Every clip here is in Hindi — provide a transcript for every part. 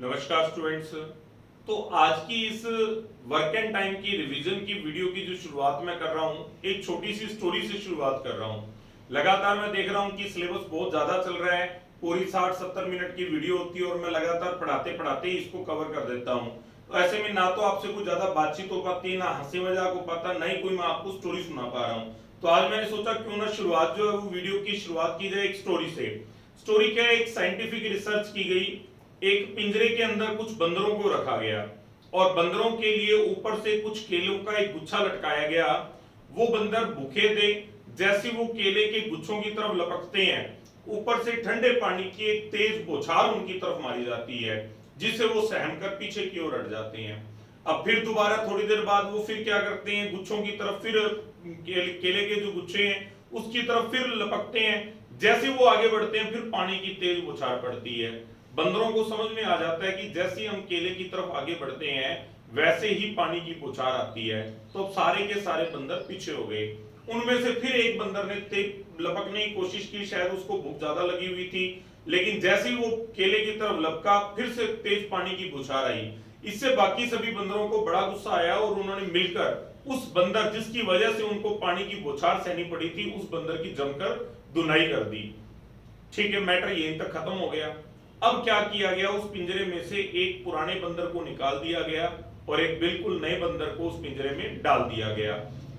नमस्कार स्टूडेंट्स। तो आज की इस वर्क एंड टाइम की रिवीजन की वीडियो की जो शुरुआत मैं कर रहा हूँ, एक छोटी सी स्टोरी से शुरुआत कर रहा हूँ। लगातार मैं देख रहा हूँ कि सिलेबस बहुत ज्यादा चल रहा है, पूरी 60-70 मिनट की वीडियो होती है और मैं लगातार पढ़ाते पढ़ाते ही इसको कवर कर देता हूँ। तो ऐसे में ना तो आपसे कुछ ज्यादा बातचीत हो पाती है, ना हंसी मजाक हो पाता, ना ही कोई मैं आपको स्टोरी सुना पा रहा हूँ। तो आज मैंने सोचा क्यों ना शुरुआत जो है वो वीडियो की शुरुआत की जाए एक स्टोरी से। स्टोरी क्या है, एक साइंटिफिक रिसर्च की गई। एक पिंजरे के अंदर कुछ बंदरों को रखा गया और बंदरों के लिए ऊपर से कुछ केलों का एक गुच्छा लटकाया गया। वो बंदर भूखे थे। जैसे वो केले के गुच्छों की तरफ लपकते हैं, ऊपर से ठंडे पानी की एक तेज बौछार उनकी तरफ मारी जाती है, जिससे वो सहम कर पीछे की ओर हट जाते हैं। अब फिर दोबारा थोड़ी देर बाद वो फिर क्या करते हैं, गुच्छों की तरफ फिर केले के जो गुच्छे हैं उसकी तरफ फिर लपकते हैं। जैसे वो आगे बढ़ते हैं फिर पानी की तेज बौछार पड़ती है। बंदरों को समझ में आ जाता है कि जैसे हम केले की तरफ आगे बढ़ते हैं वैसे ही पानी की बौछार आती है। तो सारे के सारे बंदर पीछे हो गए। उनमें से फिर एक बंदर ने लपकने की कोशिश की, शायद उसको भूख ज्यादा लगी हुई थी, लेकिन जैसे ही वो केले की तरफ लपका फिर से तेज पानी की बौछार आई। इससे बाकी सभी बंदरों को बड़ा गुस्सा आया और उन्होंने मिलकर उस बंदर जिसकी वजह से उनको पानी की बौछार सहनी पड़ी थी, उस बंदर की जमकर धुनाई कर दी। ठीक है, मैटर यहीं तक खत्म हो गया। अब क्या किया गया, उस पिंजरे में से एक पुराने बंदर को निकाल दिया गया और एक बिल्कुल नए बंदर को उस पिंजरे में डाल दिया गया।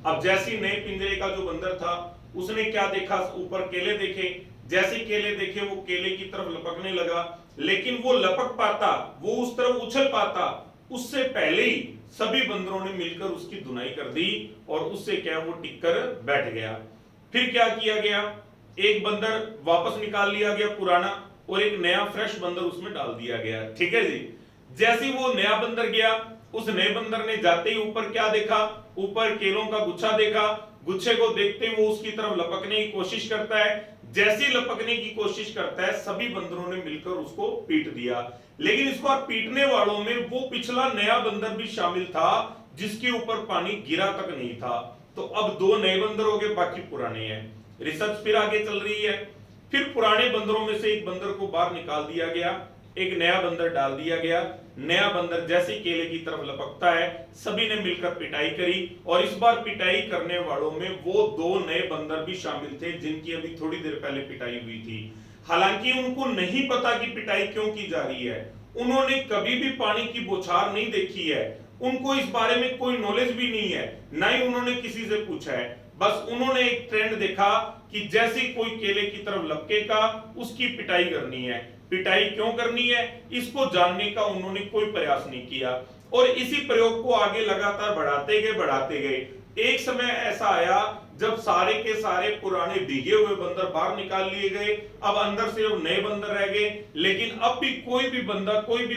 अब जैसे नए पिंजरे का जो बंदर था उसने क्या देखा, ऊपर केले देखे। जैसे केले देखे वो केले की तरफ लपकने लगा, लेकिन वो लपक पाता, वो उस तरफ उछल पाता उससे पहले ही सभी बंदरों ने मिलकर उसकी धुनाई कर दी और उससे क्या वो टिककर बैठ गया। फिर क्या किया गया, एक बंदर वापस निकाल लिया गया पुराना और एक नया फ्रेश बंदर उसमें डाल दिया गया। ठीक है जी। जैसे वो नया बंदर गया, उस नए बंदर ने जाते ही ऊपर क्या देखा, ऊपर केलों का गुच्छा देखा। गुच्छे को देखते वो उसकी तरफ लपकने की कोशिश करता है। जैसे लपकने की कोशिश करता है सभी बंदरों ने मिलकर उसको पीट दिया। लेकिन इस बार पीटने वालों में वो पिछला नया बंदर भी शामिल था जिसके ऊपर पानी गिरा तक नहीं था। तो अब दो नए बंदर हो गए, बाकी पुराने हैं। रिसर्च फिर आगे चल रही है। फिर पुराने बंदरों में से एक बंदर को बाहर निकाल दिया गया, एक नया बंदर डाल दिया गया। नया बंदर जैसे केले की तरफ लपकता है सभी ने मिलकर पिटाई करी और इस बार पिटाई करने वालों में वो दो नए बंदर भी शामिल थे जिनकी अभी थोड़ी देर पहले पिटाई हुई थी। हालांकि उनको नहीं पता कि पिटाई क्यों की जा रही है, उन्होंने कभी भी पानी की बौछार नहीं देखी है, उनको इस बारे में कोई नॉलेज भी नहीं है, ना ही उन्होंने किसी से पूछा है। बस उन्होंने एक ट्रेंड देखा कि जैसे कोई केले की तरफ लपकेगा उसकी पिटाई करनी है। पिटाई क्यों करनी है इसको जानने का उन्होंने कोई प्रयास नहीं किया और इसी प्रयोग को आगे लगातार बढ़ाते गए। एक समय ऐसा आया जब सारे के सारे पुराने भीगे हुए बंदर बाहर निकाल लिए गए, अब अंदर सिर्फ नए बंदर रह गए। लेकिन अब भी कोई भी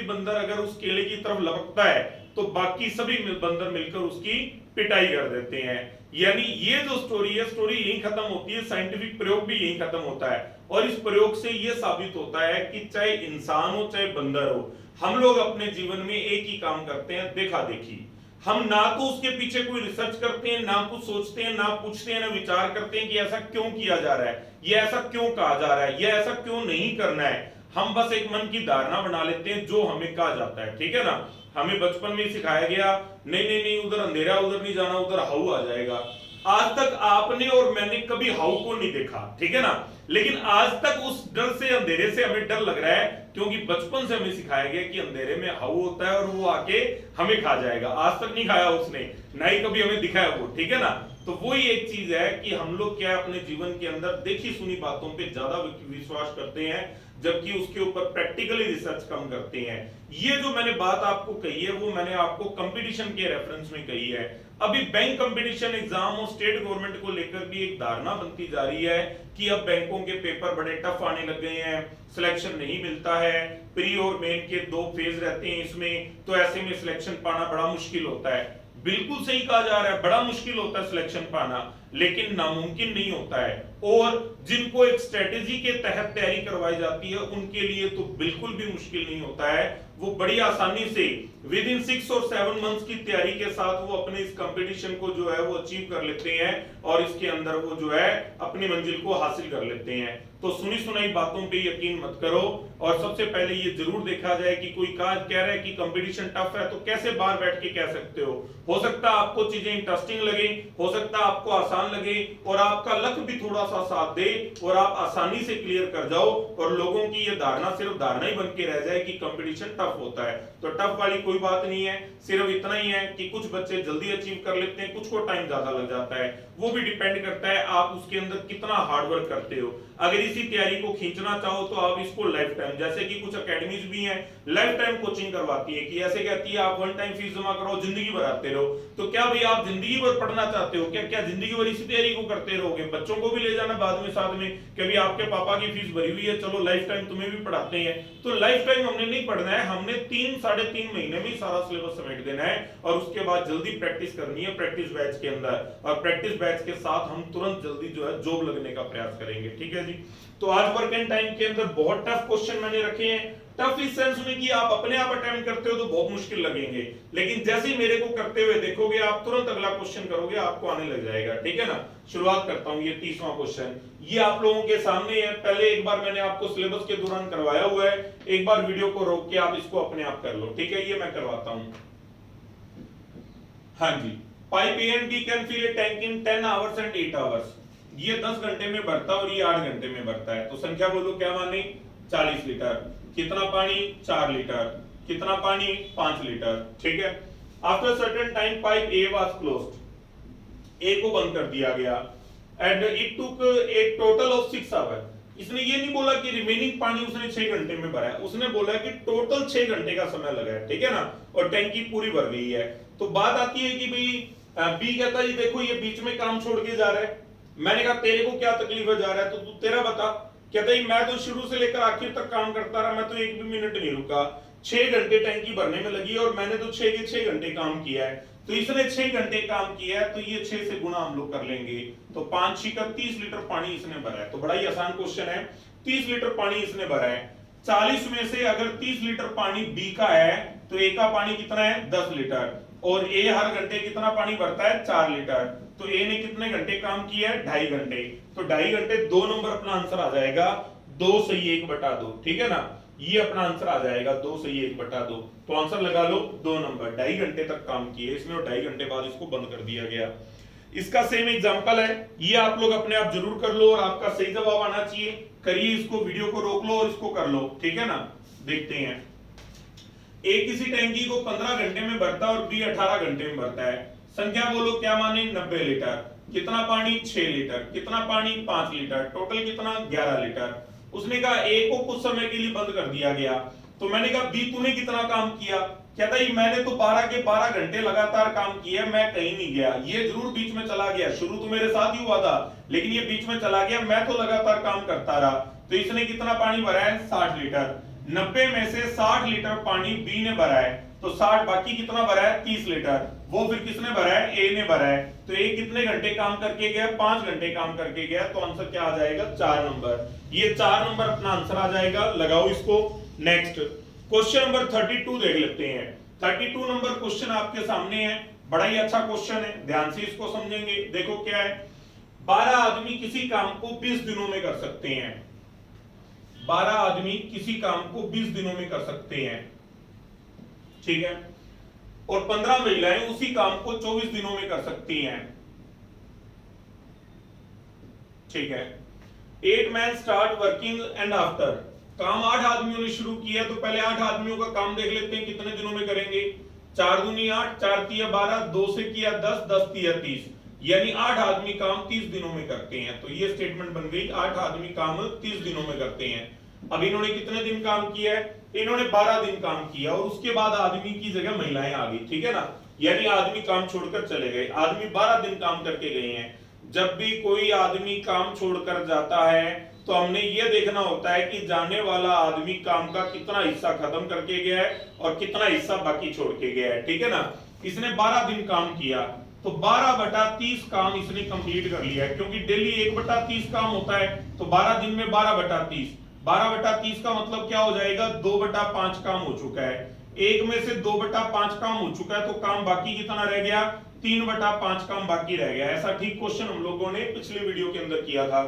बंदर अगर उस केले की तरफ लपकता है तो बाकी सभी बंदर मिलकर उसकी पिटाई कर देते हैं। यानी ये जो स्टोरी है, स्टोरी यही खत्म होती है, साइंटिफिक प्रयोग भी यही खत्म होता है। और इस प्रयोग से ये साबित होता है कि चाहे इंसान हो चाहे बंदर हो, हम लोग अपने जीवन में एक ही काम करते हैं, देखा देखी। हम ना तो उसके पीछे कोई रिसर्च करते हैं, ना कुछ सोचते हैं, ना पूछते हैं, ना विचार करते हैं कि ऐसा क्यों किया जा रहा है, ये ऐसा क्यों कहा जा रहा है, ये ऐसा क्यों नहीं करना है। हम बस एक मन की धारणा बना लेते हैं जो हमें कहा जाता है। ठीक है ना, हमें बचपन में सिखाया गया नहीं नहीं नहीं उधर अंधेरा, उधर नहीं जाना, उधर हाउ आ जाएगा। आज तक आपने और मैंने कभी हाउ को नहीं देखा, ठीक है ना, लेकिन आज तक उस डर से, अंधेरे से हमें डर लग रहा है क्योंकि बचपन से हमें सिखाया गया कि अंधेरे में हाउ होता है और वो आके हमें खा जाएगा। आज तक नहीं खाया उसने, ना ही कभी हमें दिखाया वो। ठीक है ना, तो वही एक चीज है कि हम लोग क्या अपने जीवन के अंदर देखी सुनी बातों पे ज्यादा विश्वास करते हैं जबकि उसके ऊपर प्रैक्टिकली रिसर्च कम करते हैं। ये जो मैंने बात आपको कही है वो मैंने आपको कंपटीशन के रेफरेंस में कही है। अभी बैंक कंपटीशन एग्जाम और स्टेट गवर्नमेंट को लेकर भी एक धारणा बनती जा रही है कि अब बैंकों के पेपर बड़े टफ आने लग गए हैं, सिलेक्शन नहीं मिलता है, प्री और मेन के 2 फेज रहते हैं इसमें, तो ऐसे में सिलेक्शन पाना बड़ा मुश्किल होता है। बिल्कुल सही कहा जा रहा है, बड़ा मुश्किल होता है सिलेक्शन पाना, लेकिन नामुमकिन नहीं होता है। और जिनको एक स्ट्रेटेजी के तहत तैयारी करवाई जाती है उनके लिए तो बिल्कुल भी मुश्किल नहीं होता है, वो बड़ी आसानी से विद इन 6 और 7 मंथ्स की तैयारी के साथ वो अपने इस कंपटीशन को जो है वो अचीव कर लेते हैं और इसके अंदर वो जो है अपनी मंजिल को हासिल कर लेते हैं। तो सुनी सुनाई बातों पे यकीन मत करो। और सबसे पहले ये जरूर देखा जाए कि कोई कह रहा है कि कंपटीशन टफ है, तो कैसे बाहर बैठ के कह सकते हो सकता है आपको चीजें इंटरेस्टिंग लगे, हो सकता है आपको आसान लगे और आपका लक भी थोड़ा सा साथ दे और आप आसानी से क्लियर कर जाओ और लोगों की ये धारणा सिर्फ धारणा ही बन के रह जाए कि कंपटीशन टफ होता है। तो टफ वाली कोई बात नहीं है, सिर्फ इतना ही है कि कुछ बच्चे जल्दी अचीव कर लेते हैं, कुछ को टाइम ज्यादा लग जाता है। वो भी डिपेंड करता है आप उसके अंदर कितना हार्डवर्क करते हो। अगर इसी तैयारी को खींचना चाहो तो आप इसको लाइफ टाइम, जैसे कि कुछ एकेडमीज भी हैं लाइफ टाइम कोचिंग करवाती है कि ऐसे कहती है आप वन टाइम फीस जमा करो जिंदगी भर आते रहो। तो क्या भाई आप जिंदगी भर पढ़ना चाहते हो? क्या जिंदगी भर इसी तैयारी को करते रहोगे? बच्चों को भी ले जाना बाद में साथ में कि भाई आपके पापा की फीस भरी हुई है, चलो लाइफ टाइम तुम्हें भी पढ़ाते हैं। तो लाइफ टाइम हमने नहीं पढ़ना है, हमने 3-3.5 महीने में सारा सिलेबस समेट देना है और उसके बाद जल्दी प्रैक्टिस करनी है प्रैक्टिस बैच के अंदर, और प्रैक्टिस बैच के साथ हम तुरंत जल्दी जो है जॉब लगने का प्रयास करेंगे। ठीक है जी। तो आज वर्क एंड टाइम के अंदर बहुत टफ क्वेश्चन मैंने रखे हैं। टफ इस सेंस में कि आप अपने आप अटेम्प्ट करते हो तो बहुत मुश्किल लगेंगे, लेकिन जैसे ही मेरे को करते हुए देखोगे आप तुरंत अगला क्वेश्चन करोगे, आपको आने लग जाएगा। ठीक है ना। शुरुआत करता हूं। ये 30वां क्वेश्चन ये आप लोगों के सामने है। पहले एक बार मैंने आपको सिलेबस के दौरान करवाया हुआ है, एक बार वीडियो को रोक के आप इसको अपने आप कर लो। ठीक है, ये मैं करवाता हूं। हाँ जी। Pipe A and B can fill a tank in 10 hours and 8 hours. ये 10 घंटे में भरता है और ये 8 घंटे में भरता है। तो संख्या बोलो क्या मानी? 40 लीटर। कितना पानी? 4 लीटर। कितना पानी? 5 लीटर। ठीक है। After certain time pipe A was closed. A को बंद कर दिया गया and it took a total of 6 hour. इसने ये नहीं बोला कि रिमेनिंग पानी उसने 6 घंटे में भरा है, उसने बोला कि टोटल 6 घंटे का समय लगा है। ठीक है ना। और टैंकी पूरी भर गई है। तो बात आती है कि भाई बी कहता है देखो ये बीच में काम छोड़ के जा रहा है। मैंने कहा तेरे को क्या तकलीफ है जा रहा है, तो तू तेरा बता। कहता है मैं तो शुरू से लेकर आखिर तक काम करता रहा, मैं तो एक भी मिनट नहीं रुका। 6 घंटे टैंकी भरने में लगी और मैंने तो 6 के 6 घंटे काम किया है। तो इसने 6 घंटे काम किया है, तो ये 6 से गुना हम लोग कर लेंगे। तो 5 का 30 लीटर पानी इसने भरा है। तो बड़ा ही आसान क्वेश्चन है। 30 लीटर पानी इसने भरा है। 40 में से अगर 30 लीटर पानी बी का है तो ए का पानी कितना है? 10 लीटर। और ए हर घंटे कितना पानी भरता है? 4 लीटर। तो ए ने कितने घंटे काम किया है? 2.5 घंटे। तो 2.5 घंटे 2 नंबर अपना आंसर आ जाएगा 2 सही 1/2। ठीक है ना। ये अपना आंसर आ जाएगा 2 सही 1/2। तो आंसर लगा लो 2 नंबर। 2.5 घंटे तक काम किए इसने और 2.5 घंटे बाद इसको बंद कर दिया गया। इसका सेम एग्जांपल है, ये आप लोग अपने आप जरूर कर लो और आपका सही जवाब आना चाहिए। करिए इसको, वीडियो को रोक लो और इसको कर लो। ठीक है ना। देखते हैं। ए किसी टैंकी को 15 घंटे में भरता है और बी 18 घंटे में भरता है। संख्या बोलो क्या माने? 90 लीटर। कितना पानी? 6 लीटर। कितना पानी? 5 लीटर। टोटल कितना? 11 लीटर। उसने कहा ए को कुछ समय के लिए बंद कर दिया गया। तो मैंने कहा बी तूने कितना काम किया? कहता है मैंने तो 12 के 12 घंटे लगातार काम किया, मैं कहीं नहीं गया। ये जरूर बीच में चला गया, शुरू तो मेरे साथ ही हुआ था लेकिन ये बीच में चला गया, मैं तो लगातार काम करता रहा। तो इसने कितना पानी भरा है? 60 लीटर। 90 में से 60 लीटर पानी बी ने भरा है, तो 60 बाकी कितना भरा है? 30 लीटर। वो फिर किसने भरा है? ए ने भरा है। तो ए कितने घंटे काम करके गया? 5 घंटे काम करके गया। तो आंसर क्या आ जाएगा? 4 नंबर। ये 4 नंबर अपना आंसर आ जाएगा। लगाओ इसको। नेक्स्ट क्वेश्चन नंबर 32 देख लेते हैं। 32 नंबर क्वेश्चन आपके सामने है। बड़ा ही अच्छा क्वेश्चन है, ध्यान से इसको समझेंगे। देखो क्या है। 12 आदमी किसी काम को 20 दिनों में कर सकते हैं। 12 आदमी किसी काम को 20 दिनों में कर सकते हैं। ठीक है। और 15 महिलाएं उसी काम को 24 दिनों में कर सकती हैं। ठीक है। 8 man start working and after. काम 8 आदमियों ने शुरू किया, तो पहले 8 आदमियों का काम देख लेते हैं कितने दिनों में करेंगे। 4 दूनी 8, 4 तिया 12, 2 से किया 10, 10 तिया 30, यानी 8 आदमी काम 30 दिनों में करते हैं। तो ये स्टेटमेंट बन गई 8 आदमी काम 30 दिनों में करते हैं। अब इन्होंने कितने दिन काम किया है? इन्होंने 12 दिन काम किया और उसके बाद आदमी की जगह महिलाएं आ गई। ठीक है ना। यानी आदमी काम छोड़कर चले गए। आदमी 12 दिन काम करके गए हैं। जब भी कोई आदमी काम छोड़कर जाता है तो हमने ये देखना होता है कि जाने वाला आदमी काम का कितना हिस्सा खत्म करके गया है और कितना हिस्सा बाकी छोड़ के गया है। ठीक है ना। इसने 12 दिन काम किया तो 12/30 काम इसने कंप्लीट कर लिया है, क्योंकि डेली 1/30 काम होता है। तो 12 दिन में 12/30, 12/30 का मतलब क्या हो जाएगा? 2/5 काम हो चुका है। एक में से 2/5 काम हो चुका है, तो काम बाकी कितना रह गया? 3/5 काम बाकी रह गया। ऐसा ठीक क्वेश्चन हम लोगों ने पिछले वीडियो के अंदर किया था।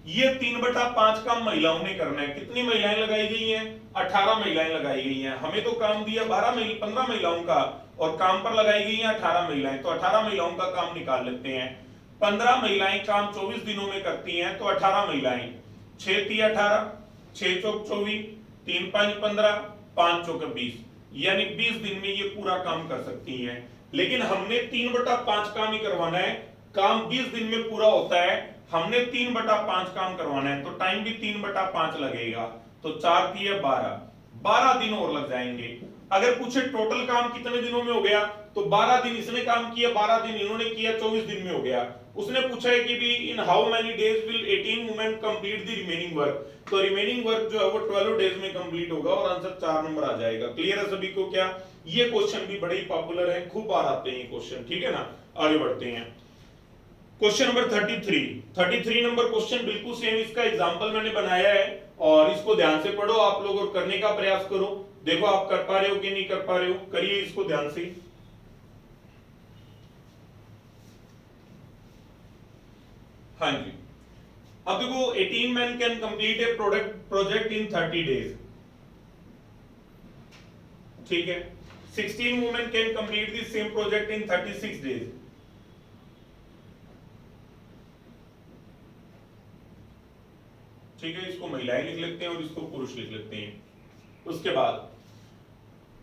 ये 3/5 काम महिलाओं ने करना है। कितनी महिलाएं लगाई गई हैं? 18 महिलाएं लगाई गई हैं। हमें तो काम दिया 15 महिलाओं का और काम पर लगाई गई हैं 18 महिलाएं, तो 18 महिलाओं का काम निकाल लेते हैं। 15 महिलाएं काम 24 दिनों में करती हैं, तो 18 महिलाएं 6 × 18, 6 चौक 24, 3 × 5 15, 5 चौक 20, यानी 20 दिन में ये पूरा काम कर सकती हैं। लेकिन हमने 3/5 काम ही करवाना है, काम 20 दिन में पूरा होता है, हमने 3/5 काम करवाना है, तो टाइम भी 3/5 लगेगा, तो 4 × 12 दिन और लग जाएंगे। अगर पूछे टोटल काम कितने दिनों में हो गया, तो 12 दिन इसने काम किया, 12 दिन इन्होंने किया, 24 दिन में हो गया। उसने पूछा है कि भी in how many days will 18 women complete the remaining work, तो रिमेनिंग वर्क जो है वो 12 डेज में कंप्लीट होगा और आंसर 4 नंबर आ जाएगा। क्लियर है सभी को? क्या ये क्वेश्चन भी बड़े ही पॉपुलर है, खूब बार आते हैं ये क्वेश्चन, ठीक है ना। आगे बढ़ते हैं, क्वेश्चन नंबर 33 नंबर क्वेश्चन बिल्कुल सेम, इसका एग्जांपल मैंने बनाया है और इसको ध्यान से पढ़ो आप लोग और करने का प्रयास करो। देखो आप कर पा रहे हो कि नहीं कर पा रहे हो, करिए इसको ध्यान से। हाँ जी, अब देखो 18 men can complete a project in 30 days, ठीक है। 16 women can complete the same project in 36 days, ठीक है। इसको महिलाएं लिख लेते हैं और इसको पुरुष लिख लेते हैं। उसके बाद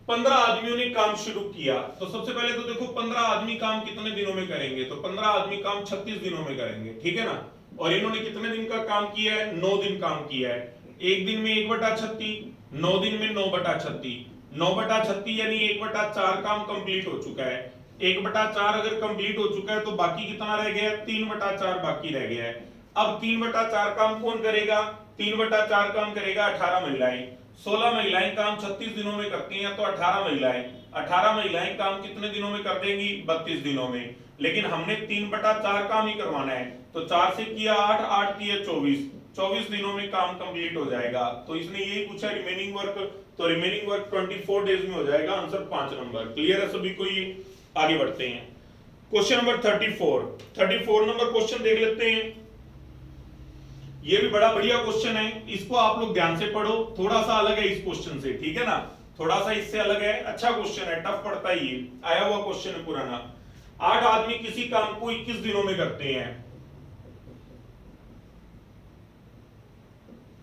15 आदमियों ने काम शुरू किया, तो सबसे पहले तो देखो 15 आदमी काम कितने दिनों में करेंगे, तो 15 आदमी काम 36 दिनों में करेंगे, ठीक है ना। और इन्होंने कितने दिन का काम किया है? 9 दिन काम किया है। एक दिन में 1/36, 9 दिन में 9/36, 9/36 यानी 1/4 काम कंप्लीट हो चुका है। 1/4 अगर कंप्लीट हो चुका है तो बाकी कितना रह गया है? 3/4 बाकी रह गया है। अब 3/4 काम कौन करेगा? 3/4 काम करेगा 18 महिलाएं। 16 महिलाएं काम 36 दिनों में करती हैं, तो 18 महिलाएं काम कितने दिनों में कर देंगी? 32 दिनों में। लेकिन हमने 3/4 काम ही करवाना है, तो 4 से किया 8, 8 किया 24, 24 दिनों में काम कंप्लीट हो जाएगा। तो इसने यही पूछा रिमेनिंग वर्क, तो रिमेनिंग वर्क 24 डेज में हो जाएगा, आंसर 5 नंबर। क्लियर है सभी को? ये आगे बढ़ते हैं, क्वेश्चन नंबर 34 नंबर क्वेश्चन देख लेते हैं। ये भी बड़ा बढ़िया क्वेश्चन है, इसको आप लोग ध्यान से पढ़ो, थोड़ा सा अलग है इस क्वेश्चन से, ठीक है ना। थोड़ा सा इससे अलग है, अच्छा क्वेश्चन है, टफ पड़ता ही है, आया हुआ क्वेश्चन है पुराना। 8 आदमी किसी काम को 21 दिनों में करते हैं,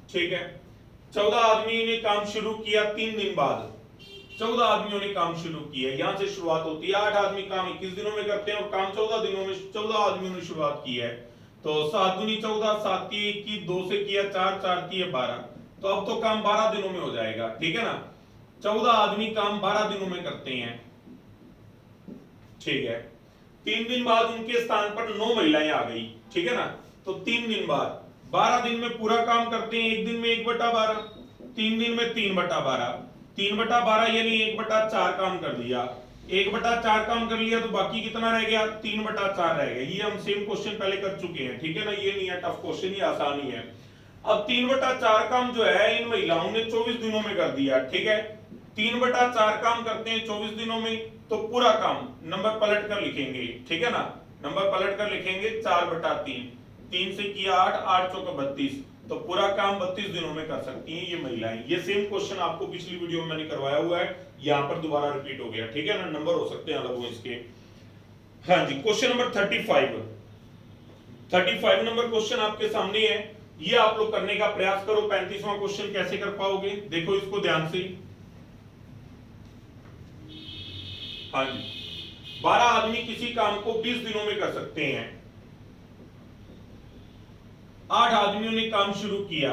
ठीक है। 14 आदमी ने काम शुरू किया 3 दिन बाद, 14 आदमियों ने काम शुरू किया, यहां से शुरुआत होती है। 8 आदमी काम 21 दिनों में करते हैं और काम 14 दिनों में 14 आदमियों ने शुरुआत की है, तो 7 दूनी 14, 7 की 21, 2 से किया 4, 4 की 12, तो अब तो काम 12 दिनों में हो जाएगा, ठीक है ना। 14 आदमी काम 12 दिनों में करते हैं, ठीक है। 3 दिन बाद उनके स्थान पर 9 महिलाएं आ गई, ठीक है ना। तो 3 दिन बाद 12 दिन में पूरा काम करते हैं, एक दिन में 1/12, 3 दिन में 3/12, 3/12 यानी 1/4 काम कर दिया, 1/4 काम कर लिया, तो बाकी कितना रह गया? 3/4 रह गया। ये हम सेम क्वेश्चन पहले कर चुके हैं, ठीक है ना, ये नहीं है टफ क्वेश्चन, ये आसान ही है। अब 3/4 काम जो है इन महिलाओं ने 24 दिनों में कर दिया, ठीक है। 3/4 काम करते हैं 24 दिनों में, तो पूरा काम नंबर पलट कर लिखेंगे, ठीक है ना, नंबर पलट कर लिखेंगे 4/3, 3 से किया 8, 8 चौका 32, तो पूरा काम 32 दिनों में कर सकती हैं ये महिलाएं। ये सेम क्वेश्चन आपको पिछली वीडियो में मैंने करवाया हुआ है, यहां पर दोबारा रिपीट हो गया, ठीक है ना, नंबर हो सकते हैं अलग हो इसके। हाँ जी, क्वेश्चन नंबर 35 नंबर क्वेश्चन आपके सामने है, ये आप लोग करने का प्रयास करो। 35वां क्वेश्चन कैसे कर पाओगे, देखो इसको ध्यान से। हाँ जी, 12 आदमी किसी काम को 20 दिनों में कर सकते हैं। 8 आदमियों ने काम शुरू किया,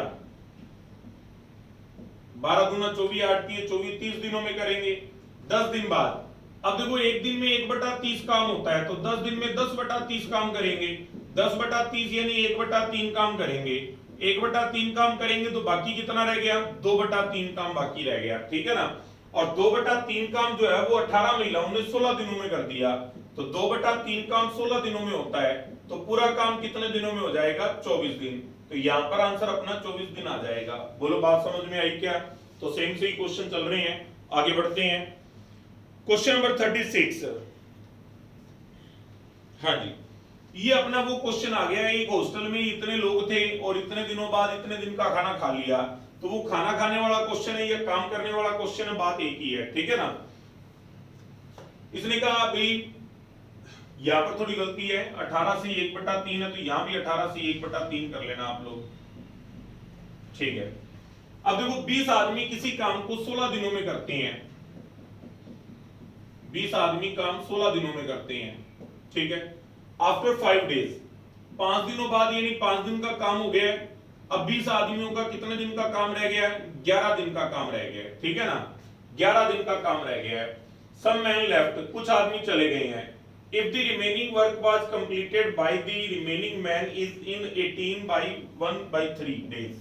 12 दूना 24, 8 की 24, 30 दिनों में करेंगे। 10 दिन बाद, अब देखो एक दिन में 1/30 काम होता है, तो 10 दिन में 10/30 काम करेंगे, 10/30 यानी 1/3 काम करेंगे, 1/3 काम करेंगे, तो बाकी कितना रह गया? 2/3 काम बाकी रह गया, ठीक है ना। और 2/3 काम जो है वो 18 महिलाओं ने 16 दिनों में कर दिया, तो 2/3 काम 16 दिनों में होता है, तो पूरा काम कितने दिनों में हो जाएगा? 24 दिन। तो यहां पर आंसर अपना 24 दिन आ जाएगा। बोलो बात समझ में आई क्या? तो सेम से ही क्वेश्चन चल रहे हैं, आगे बढ़ते हैं। क्वेश्चन नंबर 36, हाँ जी, ये अपना वो क्वेश्चन आ गया, एक हॉस्टल में इतने लोग थे और इतने दिनों बाद इतने दिन का खाना खा लिया, तो वो खाना खाने वाला क्वेश्चन है या काम करने वाला क्वेश्चन है, बात एक ही है, ठीक है ना। इसने कहा भाई यहां पर थोड़ी गलती है, 18 से 1/3 है, तो यहां भी 18 से 1/3 कर लेना आप लोग, ठीक है। अब देखो 20 आदमी किसी काम को 16 दिनों में करते हैं, 20 आदमी काम 16 दिनों में करते हैं, ठीक है। आफ्टर 5 डेज, 5 दिनों बाद, यानी 5 दिन का काम हो गया। अब 20 आदमियों का कितने दिन का काम रह गया है? 11 दिन का काम रह गया है, ठीक है ना, 11 दिन का काम रह गया है। सम मैन लेफ्ट, कुछ आदमी चले गए हैं। If the remaining work was completed by the remaining man is in 18 by 1/3 days,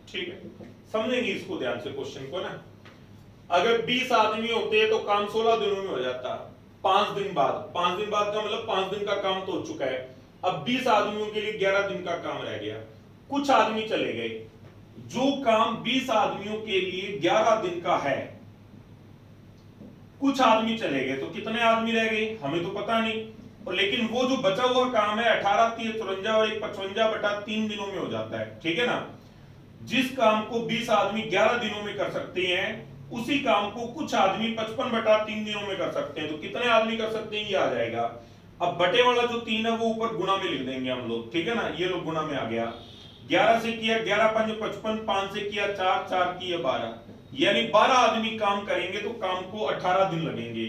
ठीक है। समझेंगे इसको ध्यान से क्वेश्चन को ना। अगर 20 आदमी होते हैं तो काम 16 दिनों में हो जाता, 5 दिन बाद, 5 दिन बाद का मतलब 5 दिन का काम तो हो चुका है। अब 20 आदमियों के लिए 11 दिन का काम रह गया। कुछ आदमी चले गए, जो काम 20 आदमियों के लिए 11 दिन का है, कुछ आदमी चले गए, तो कितने आदमी रह गए हमें तो पता नहीं, और लेकिन वो जो बचा हुआ काम है 18, 30, 54 और 55/3 दिनों में हो जाता है, ठीक है ना। जिस काम को 20 आदमी 11 दिनों में कर सकते हैं, उसी काम को कुछ आदमी 55/3 दिनों में कर सकते हैं। तो कितने आदमी कर सकते हैं ये आ जाएगा। अब बटे वाला जो 3 है वो ऊपर गुना में लिख देंगे हम लोग, ठीक है ना। ये लोग गुना में आ गया, 11 से किया 11 5 55, 5 से किया 4, 4 किया 12, यानी 12 आदमी काम करेंगे तो काम को 18 दिन लगेंगे।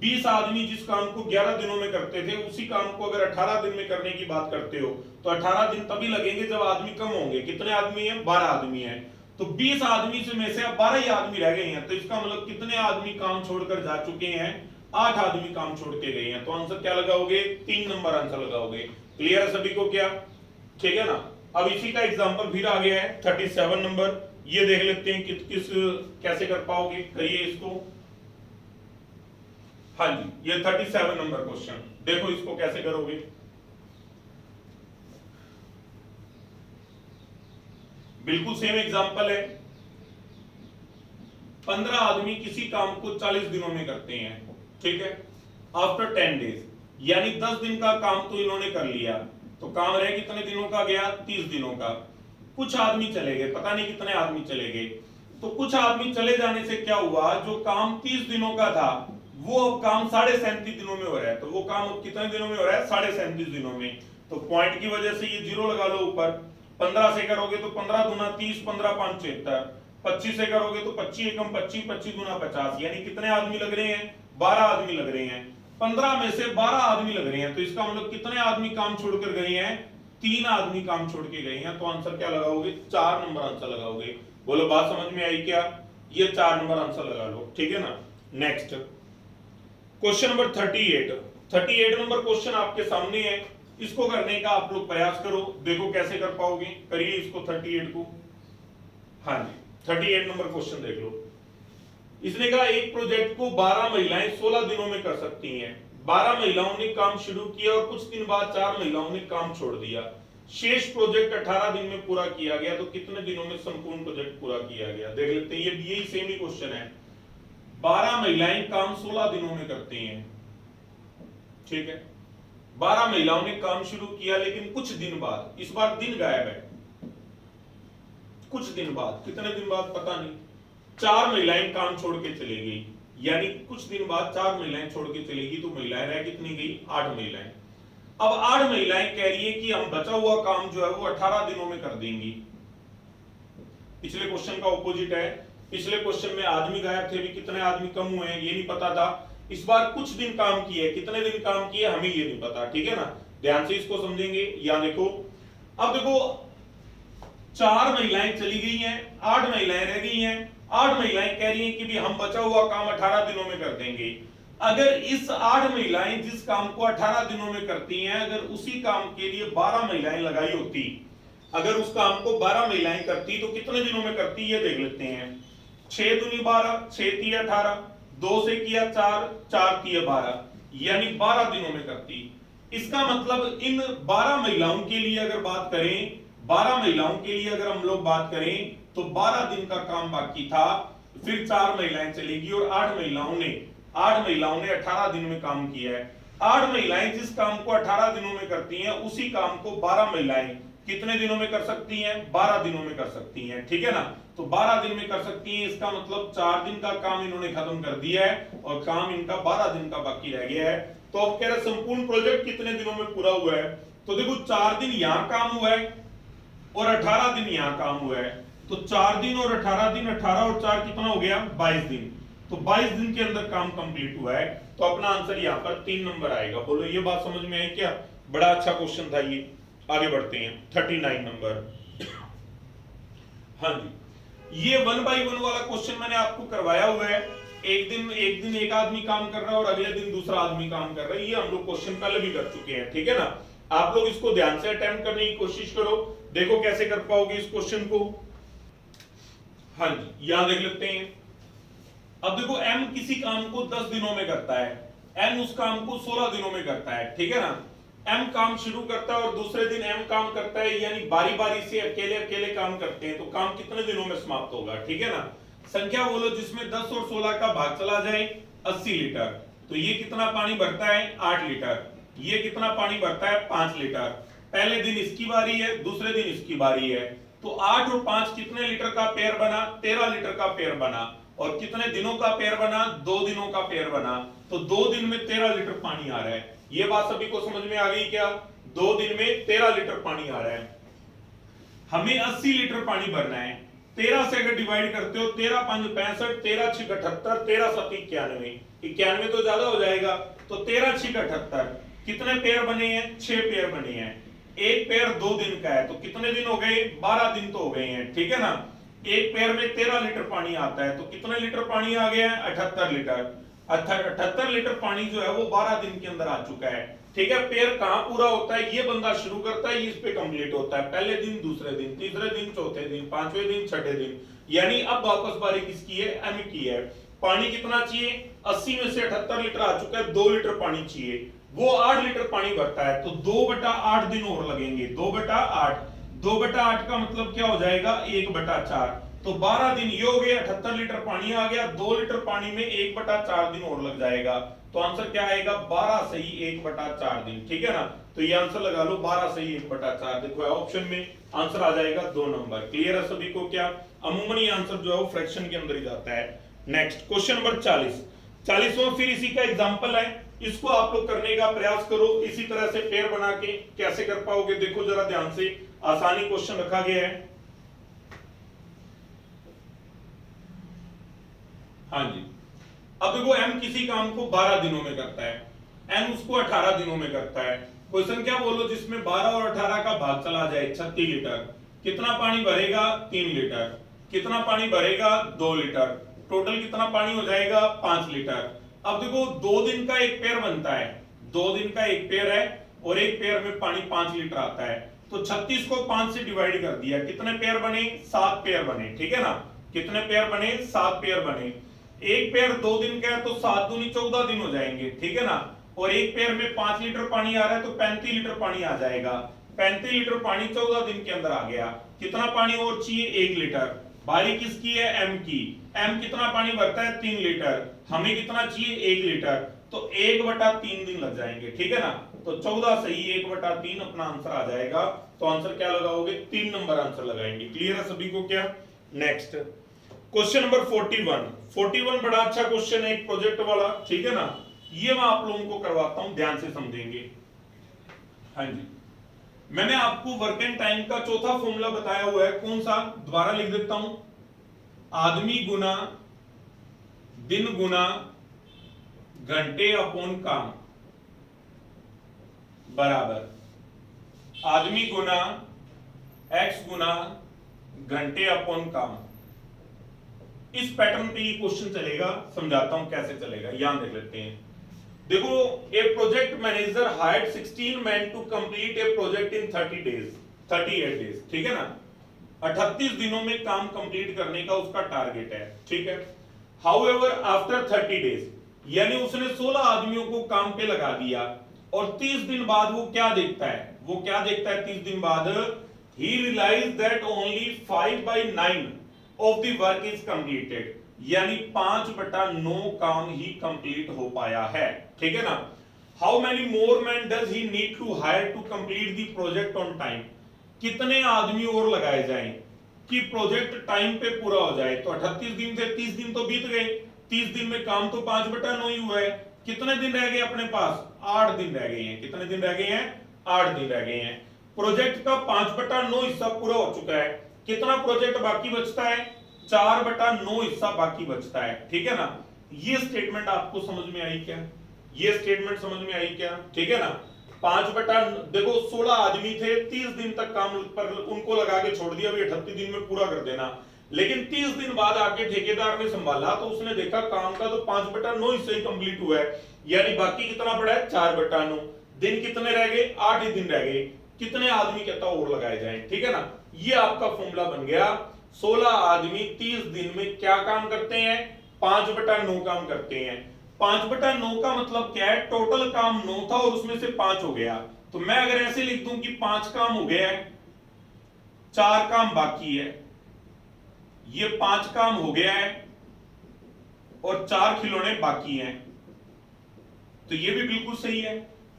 20 आदमी जिस काम को 11 दिनों में करते थे, उसी काम को अगर 18 दिन में करने की बात करते हो तो 18 दिन तभी लगेंगे जब आदमी कम होंगे। कितने आदमी हैं? 12 आदमी हैं। तो 20 आदमी से में से अब 12 ही आदमी रह गए हैं, तो इसका मतलब कितने आदमी काम छोड़कर जा चुके हैं? 8 आदमी काम छोड़ के गए हैं। तो आंसर क्या लगाओगे? 3 नंबर आंसर लगाओगे। क्लियर है सभी को क्या? ठीक है ना। अब इसी का एग्जांपल फिर आ गया है 37 नंबर, ये देख लेते हैं किस कैसे कर पाओगे, करिए इसको। हाँ जी, ये 37 नंबर क्वेश्चन, देखो इसको कैसे करोगे। बिल्कुल सेम एग्जांपल है। 15 आदमी किसी काम को 40 दिनों में करते हैं, ठीक है, आफ्टर 10 डेज, यानी 10 दिन का काम तो इन्होंने कर लिया, तो काम रहे कितने दिनों का गया? 30 दिनों का। कुछ आदमी चले गए, पता नहीं कितने आदमी चले गए। तो कुछ आदमी चले जाने से क्या हुआ, जो काम 30 दिनों का था वो अब काम 37.5 दिनों में हो रहा है। तो वो काम अब कितने दिनों में हो रहा है? 37.5 दिनों में। तो पॉइंट की वजह से ये जीरो लगा लो ऊपर। 15 से करोगे तो 15 दूना 30, 15 5 76, 25 से करोगे तो 25 एकम 25, 25 दूना 50, यानी कितने आदमी लग रहे हैं? 12 आदमी लग रहे हैं। 15 में से 12 आदमी लग रहे हैं, तो इसका मतलब कितने आदमी काम छोड़कर गए हैं? 3 आदमी काम छोड़ के गए हैं। तो आंसर क्या लगाओगे? 4 नंबर आंसर लगाओगे। बोलो बात समझ में आई क्या? ये 4 नंबर आंसर लगा लो, ठीक है ना। Next question number 38 number question आपके सामने है। इसको करने का आप लोग प्रयास करो, देखो कैसे कर पाओगे। करिए इसको 38 को। हाँ जी, 38 नंबर क्वेश्चन देख लो। इसने कहा एक प्रोजेक्ट को 12 महिलाएं 16 दिनों में कर सकती हैं। 12 महिलाओं ने काम शुरू किया और कुछ दिन बाद 4 महिलाओं ने काम छोड़ दिया। शेष प्रोजेक्ट 18 दिन में पूरा किया गया, तो कितने दिनों में संपूर्ण प्रोजेक्ट पूरा किया गया? देख लेते हैं, ये यही सेम ही क्वेश्चन है। 12 महिलाएं काम 16 दिनों में करती हैं, ठीक है। 12 महिलाओं ने काम शुरू किया, लेकिन कुछ दिन बाद, इस बार दिन गायब है, कुछ दिन बाद, कितने दिन बाद पता नहीं, 4 महिलाएं काम छोड़ के चली गई, यानी कुछ दिन बाद 4 महिलाएं छोड़ के चलेगी, तो महिलाएं रह कितनी गई? 8 महिलाएं। अब 8 महिलाएं कह रही है कि हम बचा हुआ काम जो है वो 18 दिनों में कर देंगी। पिछले क्वेश्चन का ऑपोजिट है। पिछले क्वेश्चन में आदमी गायब थे, भी कितने आदमी कम हुए हैं ये नहीं पता था। इस बार कुछ दिन काम किए, कितने दिन काम किए हमें ये नहीं पता, ठीक है ना। ध्यान से इसको समझेंगे। यहां देखो, अब देखो 4 महिलाएं चली गई हैं, 8 महिलाएं रह गई हैं। 8 महिलाएं कह रही हैं कि भी हम बचा हुआ काम 18 दिनों में कर देंगे। अगर इस 8 महिलाएं जिस काम को 18 दिनों में करती हैं, अगर उसी काम के लिए 12 महिलाएं लगाई होती, अगर उस काम को 12 महिलाएं करती तो कितने दिनों में करती ये देख लेते हैं। 6 दूनी 12, 6 3 18, 2 से किया 4, 4 3 12, यानी 12 दिनों में करती। इसका मतलब इन 12 महिलाओं के लिए अगर बात करें, 12 महिलाओं के लिए अगर हम लोग बात करें तो 12 दिन का काम बाकी था, फिर 4 महिलाएं चलेगी और 8 महिलाओं ने 18 दिन में काम किया है। 8 महिलाएं जिस काम को 18 दिनों में करती हैं उसी काम को 12 महिलाएं कितने दिनों में कर सकती हैं? 12 दिनों में कर सकती हैं, ठीक है ना। तो 12 दिन में कर सकती हैं, इसका मतलब 4 दिन का काम इन्होंने खत्म कर दिया है और काम इनका 12 दिन का बाकी रह गया है। तो अब कह रहे संपूर्ण प्रोजेक्ट कितने दिनों में पूरा हुआ है? तो देखो 4 दिन यहां काम हुआ है और 18 दिन यहां काम हुआ है। तो 4 दिन और 18 दिन, 18 और 4 कितना हो गया? 22 दिन। तो 22 दिन के अंदर काम कंप्लीट हुआ है। तो अपना आंसर यहाँ पर 3 नंबर आएगा। बोलो ये बात समझ में आई क्या? बड़ा अच्छा क्वेश्चन था ये। आगे बढ़ते हैं 39 नंबर। हाँ जी, ये 1 by 1 वाला क्वेश्चन मैंने आपको करवाया हुआ है। एक दिन एक आदमी काम कर रहा है और अगले दिन दूसरा आदमी काम कर रहा है। ये हम लोग क्वेश्चन पहले भी कर चुके हैं, ठीक है ना। आप लोग इसको ध्यान से अटेम्प्ट करने की कोशिश करो, देखो कैसे कर पाओगे इस क्वेश्चन को। हाँ जी, यहां देख लेते हैं। अब देखो m किसी काम को 10 दिनों में करता है, n उस काम को 16 दिनों में करता है, ठीक है ना। m काम शुरू करता है और दूसरे दिन m काम करता है, यानी बारी बारी से अकेले अकेले काम करते हैं। तो काम कितने दिनों में समाप्त होगा, ठीक है ना। संख्या बोलो जिसमें 10 और 16 का भाग चला जाए 80 लीटर। तो ये कितना पानी भरता है? 8 लीटर। ये कितना पानी भरता है? 5 लीटर। पहले दिन इसकी बारी है, दूसरे दिन इसकी बारी है। तो 8 और 5 कितने लीटर का पेयर बना? 13 लीटर का पेयर बना। और कितने दिनों का पेयर बना? 2 दिनों का पेयर बना। तो 2 दिन में 13 लीटर पानी आ रहा है। ये बात सभी को समझ में आ गई क्या? 2 दिन में 13 लीटर पानी आ रहा है। हमें 80 लीटर पानी भरना है। 13 से अगर डिवाइड करते हो, 13 5 65, 13 6 78, 13 7 91, 91 तो ज्यादा हो जाएगा। तो 13 6 78, कितने पेयर बने हैं? 6 पेयर बने हैं। एक पेयर 2 दिन का है, तो कितने दिन हो गए? 12 दिन तो हो गए हैं, ठीक है ना। एक पेयर में 13 लीटर पानी आता है, तो कितने लीटर पानी आ गया है? 78 लीटर। 78 लीटर पानी जो है वो 12 दिन के अंदर आ चुका है, ठीक है। पेयर कहां पूरा होता है? ये बंदा शुरू करता है, इस पे कंप्लीट होता है। पहले दिन, दूसरे दिन, तीसरे दिन, चौथे दिन, पांचवें दिन, छठे दिन, यानी अब वापस बारी किसकी है? एम की है। पानी कितना चाहिए? 80 में से 78 लीटर आ चुका है, 2 लीटर पानी चाहिए। वो 8 लीटर पानी भरता है, तो 2/8 दिन और लगेंगे। 2/8, 2/8 का मतलब क्या हो जाएगा? 1/4। तो 12 दिन ये हो गए, 78 लीटर पानी आ गया। 2 लीटर पानी में 1/4 दिन और लग जाएगा। तो आंसर क्या आएगा? 12 सही 1/4 दिन, ठीक है ना। तो ये आंसर लगा लो, 12 सही 1/4। देखो ऑप्शन में आंसर आ जाएगा 2 नंबर। क्लियर है सभी को? क्या अमूमन ये आंसर जो है वो फ्रैक्शन के अंदर ही जाता है। नेक्स्ट क्वेश्चन नंबर 40वां फिर इसी का एग्जांपल है। इसको आप लोग करने का प्रयास करो। इसी तरह से पेयर बना के कैसे कर पाओगे, देखो जरा ध्यान से। आसानी क्वेश्चन रखा गया है। हाँ जी, अब देखो m किसी काम को 12 दिनों में करता है, n उसको 18 दिनों में करता है। क्वेश्चन क्या बोलो जिसमें 12 और 18 का भाग चला जाए 36 लीटर। कितना पानी भरेगा? 3 लीटर। कितना पानी भरेगा? 2 लीटर। टोटल कितना पानी हो जाएगा? 5 लीटर। अब देखो 2 दिन का एक पेयर बनता है, 2 दिन का एक पेयर है और एक पेयर में पानी 5 लीटर आता है। तो 36 को 5 से डिवाइड कर दिया, कितने पेयर बने? 7 पेयर बने, ठीक है ना। कितने पेयर बने? 7 पेयर बने। एक पेयर 2 दिन का है, तो 7 दूनी 14 दिन हो जाएंगे, ठीक है ना। और एक पेयर में 5 लीटर पानी आ रहा है, तो 35 लीटर पानी आ जाएगा। 35 लीटर पानी 14 दिन के अंदर आ गया। कितना पानी और चाहिए? 1 लीटर। बारी किसकी है? एम की। एम कितना पानी भरता है? 3 लीटर। हमें कितना चाहिए? 1 लीटर। तो 1/3 दिन लग जाएंगे, ठीक है ना। तो 14 सही 1/3 अपना आंसर आ जाएगा। तो आंसर क्या लगाओगे? 3 नंबर आंसर लगाएंगे। क्लियर है सभी को? क्या नेक्स्ट क्वेश्चन नंबर 41 बड़ा अच्छा क्वेश्चन है, एक प्रोजेक्ट वाला, ठीक है ना। ये मैं आप लोगों को करवाता हूं, ध्यान से समझेंगे। हाँ जी, मैंने आपको वर्क एंड टाइम का चौथा फॉर्मूला बताया हुआ है। कौन सा? दोबारा लिख देता हूं। आदमी गुना दिन गुना घंटे अपॉन काम बराबर आदमी गुना एक्स गुना घंटे अपॉन काम। इस पैटर्न पे ये क्वेश्चन चलेगा, समझाता हूं कैसे चलेगा। यहां देख लेते हैं। देखो, a project manager hired 16 man to complete a project in 38 days, ठीक है ना। 38 दिनों में काम कंप्लीट करने का उसका टारगेट है, ठीक है। हाउएवर आफ्टर 30 डेज, यानी उसने 16 आदमियों को काम पे लगा दिया और 30 दिन बाद वो क्या देखता है? 30 दिन बाद he realized that only 5/9 of the work is completed, यानी 5/9 काम ही कंप्लीट हो पाया है, ठीक है ना। How many more man does he need to hire to complete the project on time, कितने आदमी और लगाए जाएं कि प्रोजेक्ट टाइम पे पूरा हो जाए। तो 38 दिन से 30 दिन तो बीत गए, 30 दिन में काम तो 5/9 ही हुआ है। कितने दिन रह गए अपने पास? 8 दिन रह गए हैं। कितने दिन रह गए हैं? 8 दिन रह गए हैं। प्रोजेक्ट का 5/9 हिस्सा पूरा हो चुका है। कितना प्रोजेक्ट बाकी बचता है? 4/9 हिस्सा बाकी बचता है। ठीक है ना। ये स्टेटमेंट आपको समझ में आई क्या? ये स्टेटमेंट समझ में आई क्या? ठीक है ना। 5/, देखो 16 आदमी थे, 30 दिन तक काम पर उनको लगा के छोड़ दिया, अभी 38 दिन में पूरा कर देना। लेकिन 30 दिन बाद आके ठेकेदार ने संभाला तो उसने देखा काम का तो 5/9 हिस्सा ही कंप्लीट हुआ है, यानी बाकी कितना पड़ा है? 4/9। दिन कितने रह गए? 8 ही दिन रह गए। कितने आदमी कहता और लगाए जाए? ठीक है ना। ये आपका फॉर्मूला बन गया। 16 आदमी 30 दिन में क्या काम करते हैं? 5/9 काम करते हैं। 5/9 का मतलब क्या है? टोटल काम 9 था और उसमें से 5 हो गया। तो मैं अगर ऐसे लिख दूं कि 5 काम हो गया है, 4 काम बाकी है, ये 5 काम हो गया है और 4 खिलौने बाकी हैं, तो ये भी बिल्कुल सही है।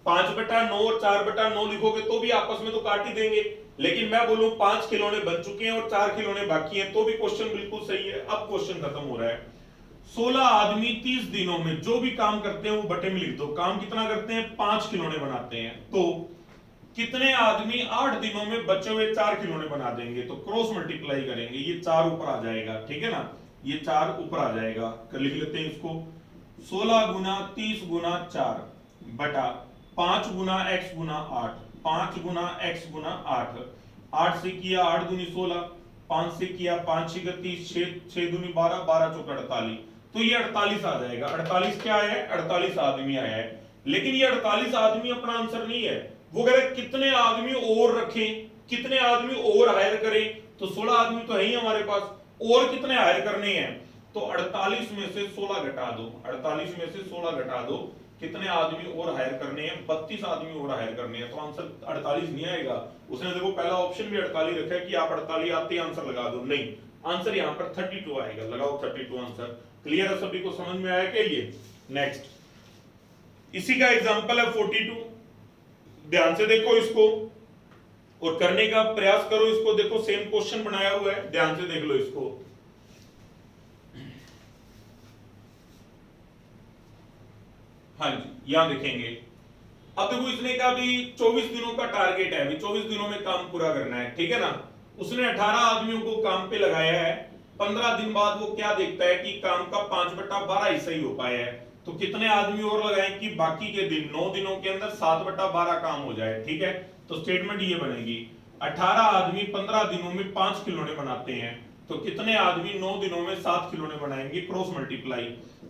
5/9 और 4/9 लिखोगे तो भी आपस में तो काट ही देंगे, लेकिन मैं बोलूं 5 खिलौने बन चुके हैं और 4 खिलौने बाकी हैं, तो भी क्वेश्चन बिल्कुल सही है। अब क्वेश्चन खत्म हो रहा है। 16 आदमी 30 दिनों में जो भी काम करते हैं वो बटे में लिख दो। काम कितना करते हैं? 5 खिलौने बनाते हैं। तो कितने आदमी 8 दिनों में बचे हुए 4 खिलौने बना देंगे? तो क्रॉस मल्टीप्लाई करेंगे, ये 4 ऊपर आ जाएगा। ठीक है ना। ये 4 ऊपर आ जाएगा, लिख लेते हैं इसको। 16 गुना 30 गुना 4 बटा 5 गुना x गुना 8, 5 गुना x गुना 8, 8 से किया 8 दूनी 16, 5 से किया 5 6 30, 6 दूनी 12, 12 चौका 48, तो ये 48 आ जाएगा। 48 क्या है? 48 आदमी आया है। लेकिन ये 48 आदमी अपना आंसर नहीं है, वो कह रहे कितने आदमी और रखें, कितने आदमी और हायर करें। तो 16 आदमी तो है ही हमारे पास, और कितने हायर करने हैं? तो 48 में से 16 घटा दो, 48 में से 16 घटा दो, कितने आदमी और हायर करने हैं? 32 आदमी और हायर करने हैं। तो आंसर 48 नहीं आएगा। उसने देखो पहला ऑप्शन भी 48 रखा है कि आप 48 आते ही आंसर लगा दो, नहीं, आंसर यहां पर 32 आएगा। लगाओ 32 आंसर। क्लियर है? सभी को समझ में आया क्या? ये नेक्स्ट इसी का एग्जांपल है 42। ध्यान से देखो इसको और करने का प्रयास करो इसको। देखो सेम क्वेश्चन बनाया हुआ है, ध्यान से देख लो इसको। हाँ जी, यहां देखेंगे। अब देखो इसने कहा भी 24 दिनों का टारगेट है, अभी 24 दिनों में काम पूरा करना है। ठीक है ना। उसने 18 आदमियों को काम पे लगाया है। 15 दिन बाद वो क्या देखता है कि काम का 5/12 हिस्सा ही हो पाया है, तो कितने आदमी और लगाएं कि बाकी के दिन 9 दिनों के अंदर 7/12 काम हो जाए। ठीक है। तो स्टेटमेंट ये बनेगी, 18 आदमी 15 दिनों में 5 खिलौने बनाते हैं, तो कितने आदमी 9 दिनों में 7 खिलौने बनाएंगे? क्रॉस मल्टीप्लाई,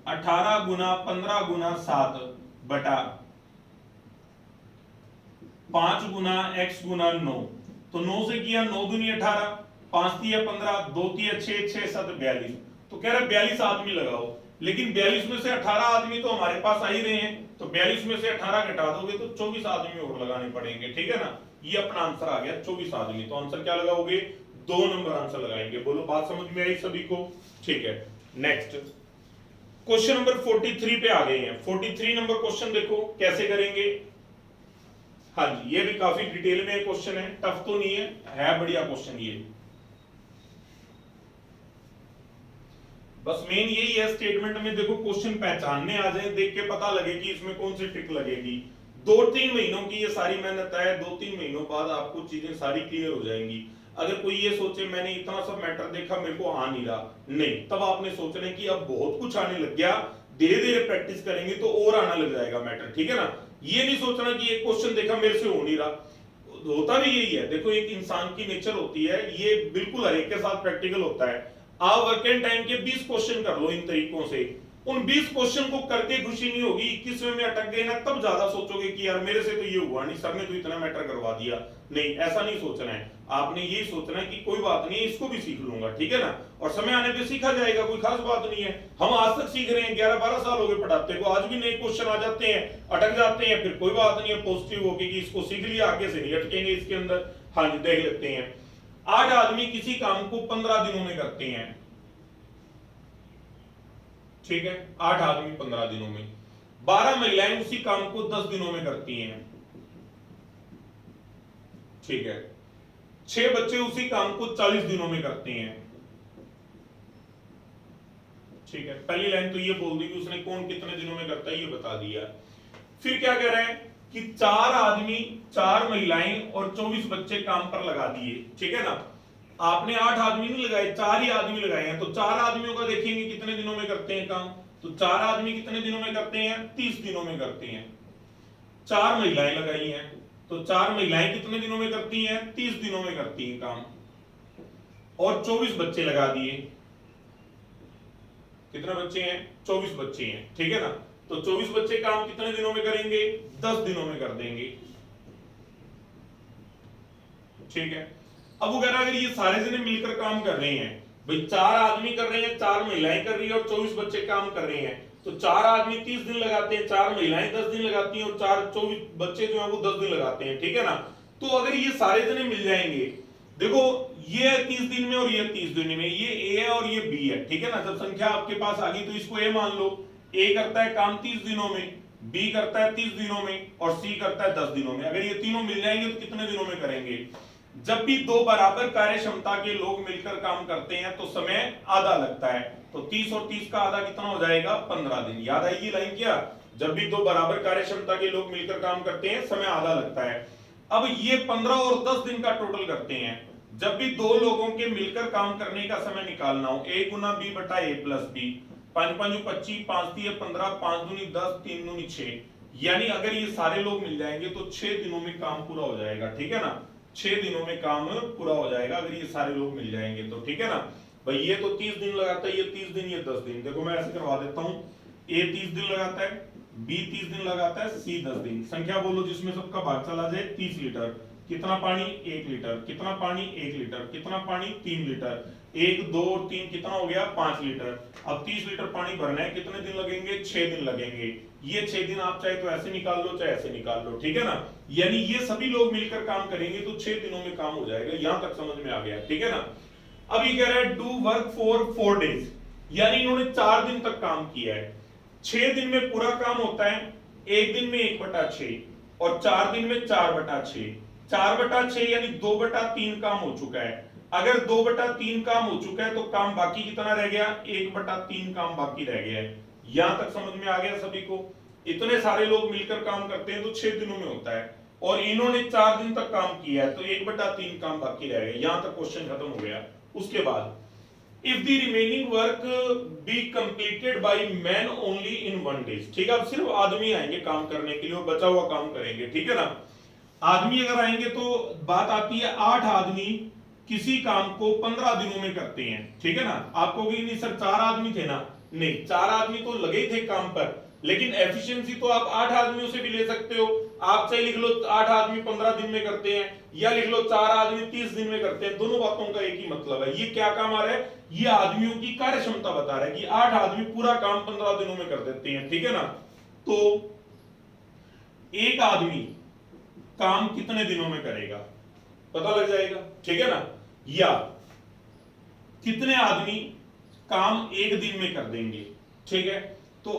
18 गुना 15 गुना 7 बटा 5 गुना x गुना 9, तो 9 से किया 9 दूनी 18, 5 तिया 15, 2 तिया 6, 6 7 42, तो कह रहा 42 आदमी लगाओ। लेकिन 42 में से 18 आदमी तो हमारे पास आ ही रहे हैं, तो 42 में से 18 घटा दोगे तो 24 आदमी और लगाने पड़ेंगे। ठीक है ना। ये अपना आंसर आ गया 24 आदमी। तो आंसर क्या लगाओगे? 2 नंबर आंसर लगाएंगे। बोलो बात समझ में आई सभी को? ठीक है। नेक्स्ट क्वेश्चन नंबर 43 पे आ गए हैं। 43 नंबर क्वेश्चन देखो कैसे करेंगे। हाँ जी, ये भी काफी डिटेल में क्वेश्चन है, टफ तो नहीं है बढ़िया क्वेश्चन ये। बस मेन यही है स्टेटमेंट में, देखो क्वेश्चन पहचानने आ जाए, देख के पता लगे कि इसमें कौन सी ट्रिक लगेगी। 2-3 महीनों की ये सारी मेहनत है, 2-3 महीनों बाद आपको चीजें सारी क्लियर हो जाएंगी। अगर कोई ये सोचे मैंने इतना सब मैटर देखा मेरे को आ नहीं रहा, नहीं, तब आपने सोचना है कि अब बहुत कुछ आने लग गया, धीरे धीरे प्रैक्टिस करेंगे तो और आना लग जाएगा मैटर। ठीक है ना। ये नहीं सोचना कि एक क्वेश्चन देखा मेरे से हो नहीं रहा, होता भी यही है। देखो एक इंसान की नेचर होती है, ये बिल्कुल हर एक के साथ प्रैक्टिकल होता है। आप वर्किंग टाइम के 20 क्वेश्चन कर लो इन तरीकों से, उन 20 क्वेश्चन को करके खुशी नहीं होगी, 21वें में अटक गए ना तब ज्यादा सोचोगे कि यार मेरे से तो ये हुआ नहीं, सर ने तो इतना मैटर करवा दिया। नहीं, ऐसा नहीं सोचना है। आपने ये सोचना है कि कोई बात नहीं, इसको भी सीख लूंगा। ठीक है ना। और समय आने पे सीखा जाएगा, कोई खास बात नहीं है। हम आज तक सीख रहे हैं, 11-12 साल हो गए पढ़ाते को, आज भी नए क्वेश्चन आ जाते हैं, अटक जाते हैं, फिर कोई बात नहीं है, पॉजिटिव होके कि इसको सीख लिया, आगे से नहीं अटकेंगे इसके अंदर। हाँ जी, देख लेते हैं। 8 आदमी किसी काम को 15 दिनों में करते हैं। ठीक है, 8 आदमी 15 दिनों में। 12 महिलाएं उसी काम को 10 दिनों में करती हैं, ठीक है। 6 बच्चे उसी काम को 40 दिनों में करते हैं, ठीक है। पहली लाइन तो ये बोल दी कि उसने कौन कितने दिनों में करता है, ये बता दिया। फिर क्या कह रहे हैं कि 4 आदमी, 4 महिलाएं और 24 बच्चे काम पर लगा दिए, ठीक है ना। आपने 8 आदमी नहीं लगाए, 4 ही आदमी लगाए हैं, तो 4 आदमियों का देखेंगे कितने दिनों में करते हैं काम, तो 4 आदमी कितने दिनों में करते हैं, 30 दिनों में करते हैं। 4 महिलाएं लगाई हैं, तो 4 महिलाएं कितने दिनों में करती हैं, 30 दिनों में करती हैं काम, और 24 बच्चे लगा दिए। कितने बच्चे हैं, 24 बच्चे हैं, ठीक है ना। तो 24 बच्चे काम कितने दिनों में करेंगे, 10 दिनों में कर देंगे, ठीक है। अब वो कह रहा है अगर ये सारे जने मिलकर काम कर रहे हैं, भाई 4 आदमी कर रहे हैं, 4 महिलाएं कर रही है और 24 बच्चे काम कर रहे हैं, तो 4 आदमी 30 दिन लगाते हैं, 4 महिलाएं 10 दिन लगाती हैं और 24 बच्चे जो है वो 10 दिन लगाते हैं, ठीक है ना। तो अगर ये सारे जने मिल जाएंगे, देखो ये 30 दिन में और ये 30 दिन में, ये ए है और ये बी है, ठीक है ना। जब संख्या आपके पास आ गई तो इसको ए मान लो, ए करता है काम 30 दिनों में, बी करता है 30 दिनों में और सी करता है 10 दिनों में। अगर ये तीनों मिल जाएंगे तो कितने दिनों में करेंगे, जब भी 2 बराबर कार्य क्षमता के लोग मिलकर काम करते हैं तो समय आधा लगता है, तो 30 और 30 का आधा कितना हो जाएगा, 15 दिन। याद आई ये लाइन क्या, जब भी 2 बराबर कार्य क्षमता के लोग मिलकर काम करते हैं समय आधा लगता है। अब ये 15 और 10 दिन का टोटल करते हैं, जब भी 2 लोगों के मिलकर काम करने का समय निकालना हो, a गुना b बटा a प्लस b, 5 5 25, 5 3 15, 5 दूनी 10, 3 दूनी 6, यानी अगर ये सारे लोग मिल जाएंगे तो 6 दिनों में काम पूरा हो जाएगा, ठीक है ना। 6 दिनों में काम पूरा हो जाएगा अगर ये सारे लोग मिल जाएंगे तो, ठीक है ना। भाई ये तो 30 दिन लगाता है, ये 30 दिन, ये 10 दिन। देखो मैं ऐसे करवा देता हूं, a 30 दिन लगाता है, b 30 दिन लगाता है, c 10 दिन। संख्या बोलो जिसमें सबका भाग चला जाए, 30 लीटर। कितना पानी, 1 लीटर। कितना पानी, 1 लीटर। कितना पानी, 3 लीटर। 1 2 और 3 कितना हो गया, 5 लीटर। अब 30 लीटर पानी भरना है, कितने दिन लगेंगे, 6 दिन लगेंगे। ये 6 दिन आप चाहे तो ऐसे निकाल लो चाहे ऐसे निकाल लो, ठीक है ना। यानी ये सभी लोग मिलकर काम करेंगे तो 6 दिनों में काम हो जाएगा। यहां तक समझ में आ गया, ठीक है ना। अब ये कह रहा है डू वर्क फॉर 4 डेज, यानी इन्होंने 4 दिन तक काम किया है। 6 दिन में पूरा काम होता है, 1 दिन में 1/6 और 4 दिन में 4/6। 4/6 यानी 2/3 काम हो चुका है। अगर 2/3 काम हो चुका है तो काम बाकी कितना रह गया, 1/3 काम बाकी रह गया है। यहां तक समझ में आ गया सभी को। इतने सारे लोग मिलकर काम करते हैं तो 6 दिनों में होता है, और इन्होंने 4 दिन तक काम किया है तो 1/3 काम बाकी रह गया। यहां तक क्वेश्चन खत्म हो गया। उसके बाद if the remaining work be completed by man only in 1 day, ठीक है। अब सिर्फ आदमी आएंगे काम करने के लिए और बचा हुआ काम करेंगे, ठीक है ना। आदमी अगर आएंगे तो बात आती है 8 आदमी किसी काम को 15 दिनों में करते हैं, ठीक है ना। आपको भी नहीं सर 4 आदमी थे ना, नहीं 4 आदमी तो लगे थे काम पर, लेकिन एफिशिएंसी तो आप 8 आदमियों से भी ले सकते हो। आप चाहे लिख लो 8 आदमी 15 दिन में करते हैं, या लिख लो 4 आदमी 30 दिन में करते हैं। दोनों बातों का एक ही मतलब है। ये क्या काम आ रहा है, ये आदमियों की कार्य क्षमता बता रहा है कि 8 आदमी पूरा काम 15 दिनों में कर देते हैं, ठीक है ना। तो एक आदमी काम कितने दिनों में करेगा पता लग जाएगा, ठीक है ना। या कितने आदमी काम 1 दिन में कर देंगे, ठीक है। तो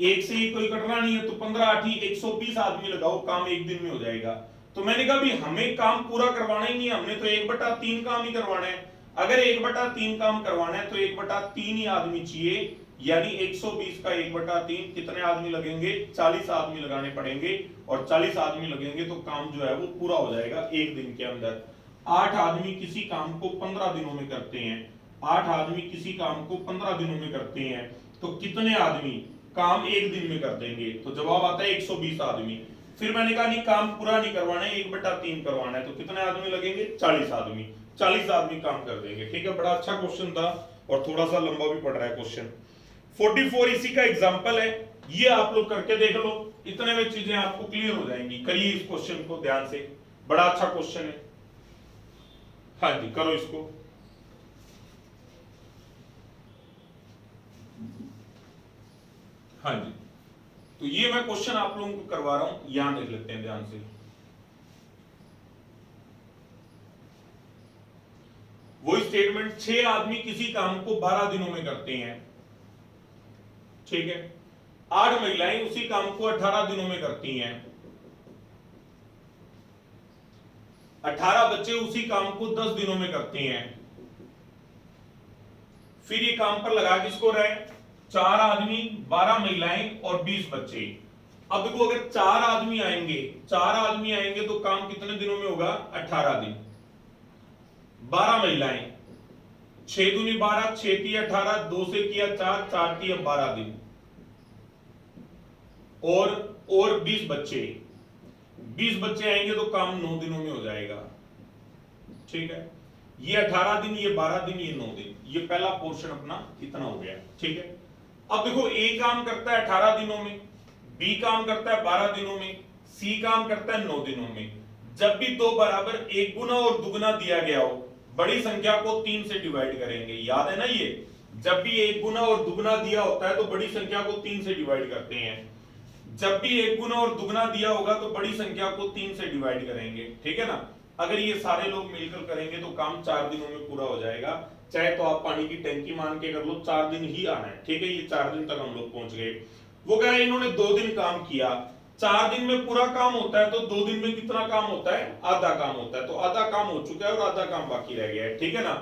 1 से ही कोई कटना नहीं है, तो 15 8 120 आदमी लगाओ, काम 1 दिन में हो जाएगा। तो मैंने कहा भी हमें काम पूरा करवाना ही नहीं, हमने तो 1/3 काम ही करवाना है। अगर 1/3 काम करवाना है तो 1/3 ही आदमी चाहिए, यानी 120 का 1/3 कितने आदमी लगेंगे, 40 आदमी लगाने पड़ेंगे, और 40 आदमी लगेंगे तो काम जो है वो पूरा हो जाएगा 1 दिन के अंदर। 8 आदमी किसी काम को 15 दिनों में करते हैं, 8 आदमी किसी काम को 15 दिनों में करते हैं, तो कितने आदमी काम 1 दिन में कर देंगे, तो जवाब आता है 120 आदमी। फिर मैंने कहा नहीं काम पूरा नहीं करवाना है, 1/3 करवाना है, तो कितने आदमी लगेंगे, 40 आदमी। 40 आदमी काम कर देंगे, ठीक है। बड़ा अच्छा क्वेश्चन था और थोड़ा सा लंबा भी पड़ रहा है क्वेश्चन। 44 इसी का एग्जाम्पल है, ये आप लोग करके देख लो, इतने में चीजें आपको क्लियर हो जाएंगी। करिए इस क्वेश्चन को ध्यान से, बड़ा अच्छा क्वेश्चन है। हाँ जी करो इसको। हाँ जी, तो ये मैं क्वेश्चन आप लोगों को करवा रहा हूं, यहां देख लेते हैं ध्यान से। वो स्टेटमेंट 6 आदमी किसी काम को 12 दिनों में करते हैं, ठीक है। 8 महिलाएं उसी काम को 18 दिनों में करती हैं, 18 बच्चे उसी काम को 10 दिनों में करते हैं। फिर ये काम पर लगा किसको रहे, 4 आदमी, 12 महिलाएं और 20 बच्चे। अब देखो अगर 4 आदमी आएंगे तो काम कितने दिनों में होगा, 18 दिन। 12 महिलाएं, 6 दूनी 12, 6 × 18, 2 से किया 4, 4 × 12 दिन, और 20 बच्चे, 20 बच्चे आएंगे तो काम 9 दिनों में हो जाएगा। ठीक है, ये 18 दिन, ये 12 दिन, ये 9 दिन, ये पहला पोर्शन अपना इतना हो गया। ठीक है, अब देखो ए काम करता है 18 दिनों में, बी काम करता है 12 दिनों में, सी काम करता है 9 दिनों में। जब भी दो बराबर एक गुना और दुगुना दिया गया हो, बड़ी संख्या को 3 से डिवाइड करेंगे। याद है ना, ये जब भी एक गुना और दुगुना दिया होता है तो बड़ी संख्या को 3 से डिवाइड करते हैं। जब भी एक गुना और दुगुना दिया होगा तो बड़ी संख्या को 3 से डिवाइड करेंगे। ठीक है ना, अगर ये सारे लोग मिलकर करेंगे तो काम 4 दिनों में पूरा हो जाएगा। चाहे तो आप पानी की टंकी मान के कर लो, 4 दिन ही आना है। ठीक है, ये 4 दिन तक हम लोग पहुंच गए। वो कह रहे हैं इन्होंने 2 दिन काम किया, 4 दिन में पूरा काम होता है तो 2 दिन में कितना काम होता है, आधा काम होता है। तो आधा काम हो चुका है और आधा काम बाकी रह गया है। ठीक है ना,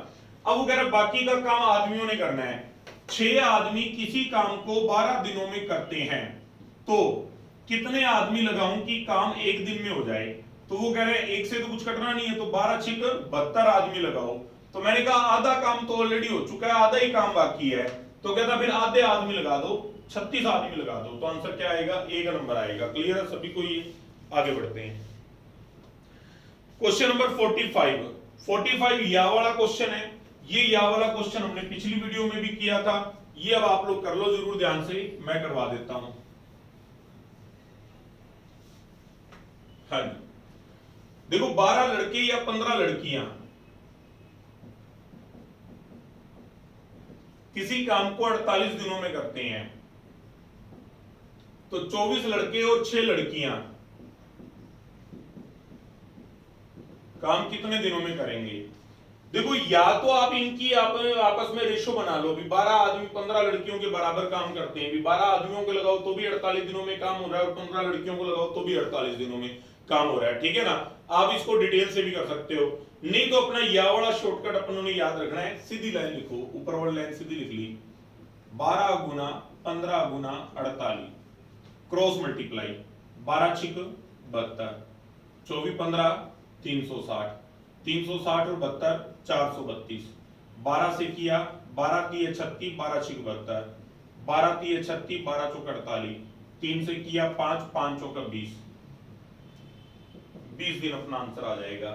अब वो कह रहे बाकी का काम आदमियों ने करना है। 6 आदमी किसी काम को 12 दिनों में करते हैं, तो कितने आदमी लगाऊं कि काम 1 दिन में हो जाए। तो वो कह रहे हैं 1 से तो कुछ कटना नहीं है, तो 12 × 6 = 72 आदमी लगाओ। तो मैंने कहा आधा काम तो ऑलरेडी हो चुका है, आधा ही काम बाकी है। तो कहता फिर आधे आदमी लगा दो, 36 आदमी लगा दो। तो आंसर क्या आएगा, ए का नंबर आएगा। क्लियर है सभी को, ये आगे बढ़ते हैं। क्वेश्चन नंबर 45 या वाला क्वेश्चन है। ये या वाला क्वेश्चन हमने पिछली वीडियो में भी किया था, ये अब आप लोग कर लो जरूर ध्यान से, मैं करवा देता हूं। हाँ जी, देखो 12 लड़के या 15 लड़कियां किसी काम को 48 दिनों में करते हैं, तो 24 लड़के और 6 लड़कियां काम कितने दिनों में करेंगे। देखो या तो आप इनकी आपस में रेशो बना लो, भी 12 आदमी 15 लड़कियों के बराबर काम करते हैं, भी 12 आदमियों को लगाओ तो भी 48 दिनों में काम हो रहा है, और 15 लड़कियों को लगाओ तो भी 48 दिनों में काम हो रहा है। ठीक है ना, आप इसको डिटेल से भी कर सकते हो, नहीं तो अपना या वाला शॉर्टकट अपनों ने याद रखना है। सीधी लाइन लिखो, ऊपर वाली लाइन सीधी लिख ली, 12 × 15 × 48 क्रॉस मल्टीप्लाई, 12 × 6 = 72, 24 × 15 360, 360 और 72 432, 12 से किया 12 × 36, 12 × 6 = 72, 12 × 36, 12 × 4 = 48, 3 से किया 5, 5 × 4 = 20, 20 दिन अपना आंसर आ जाएगा।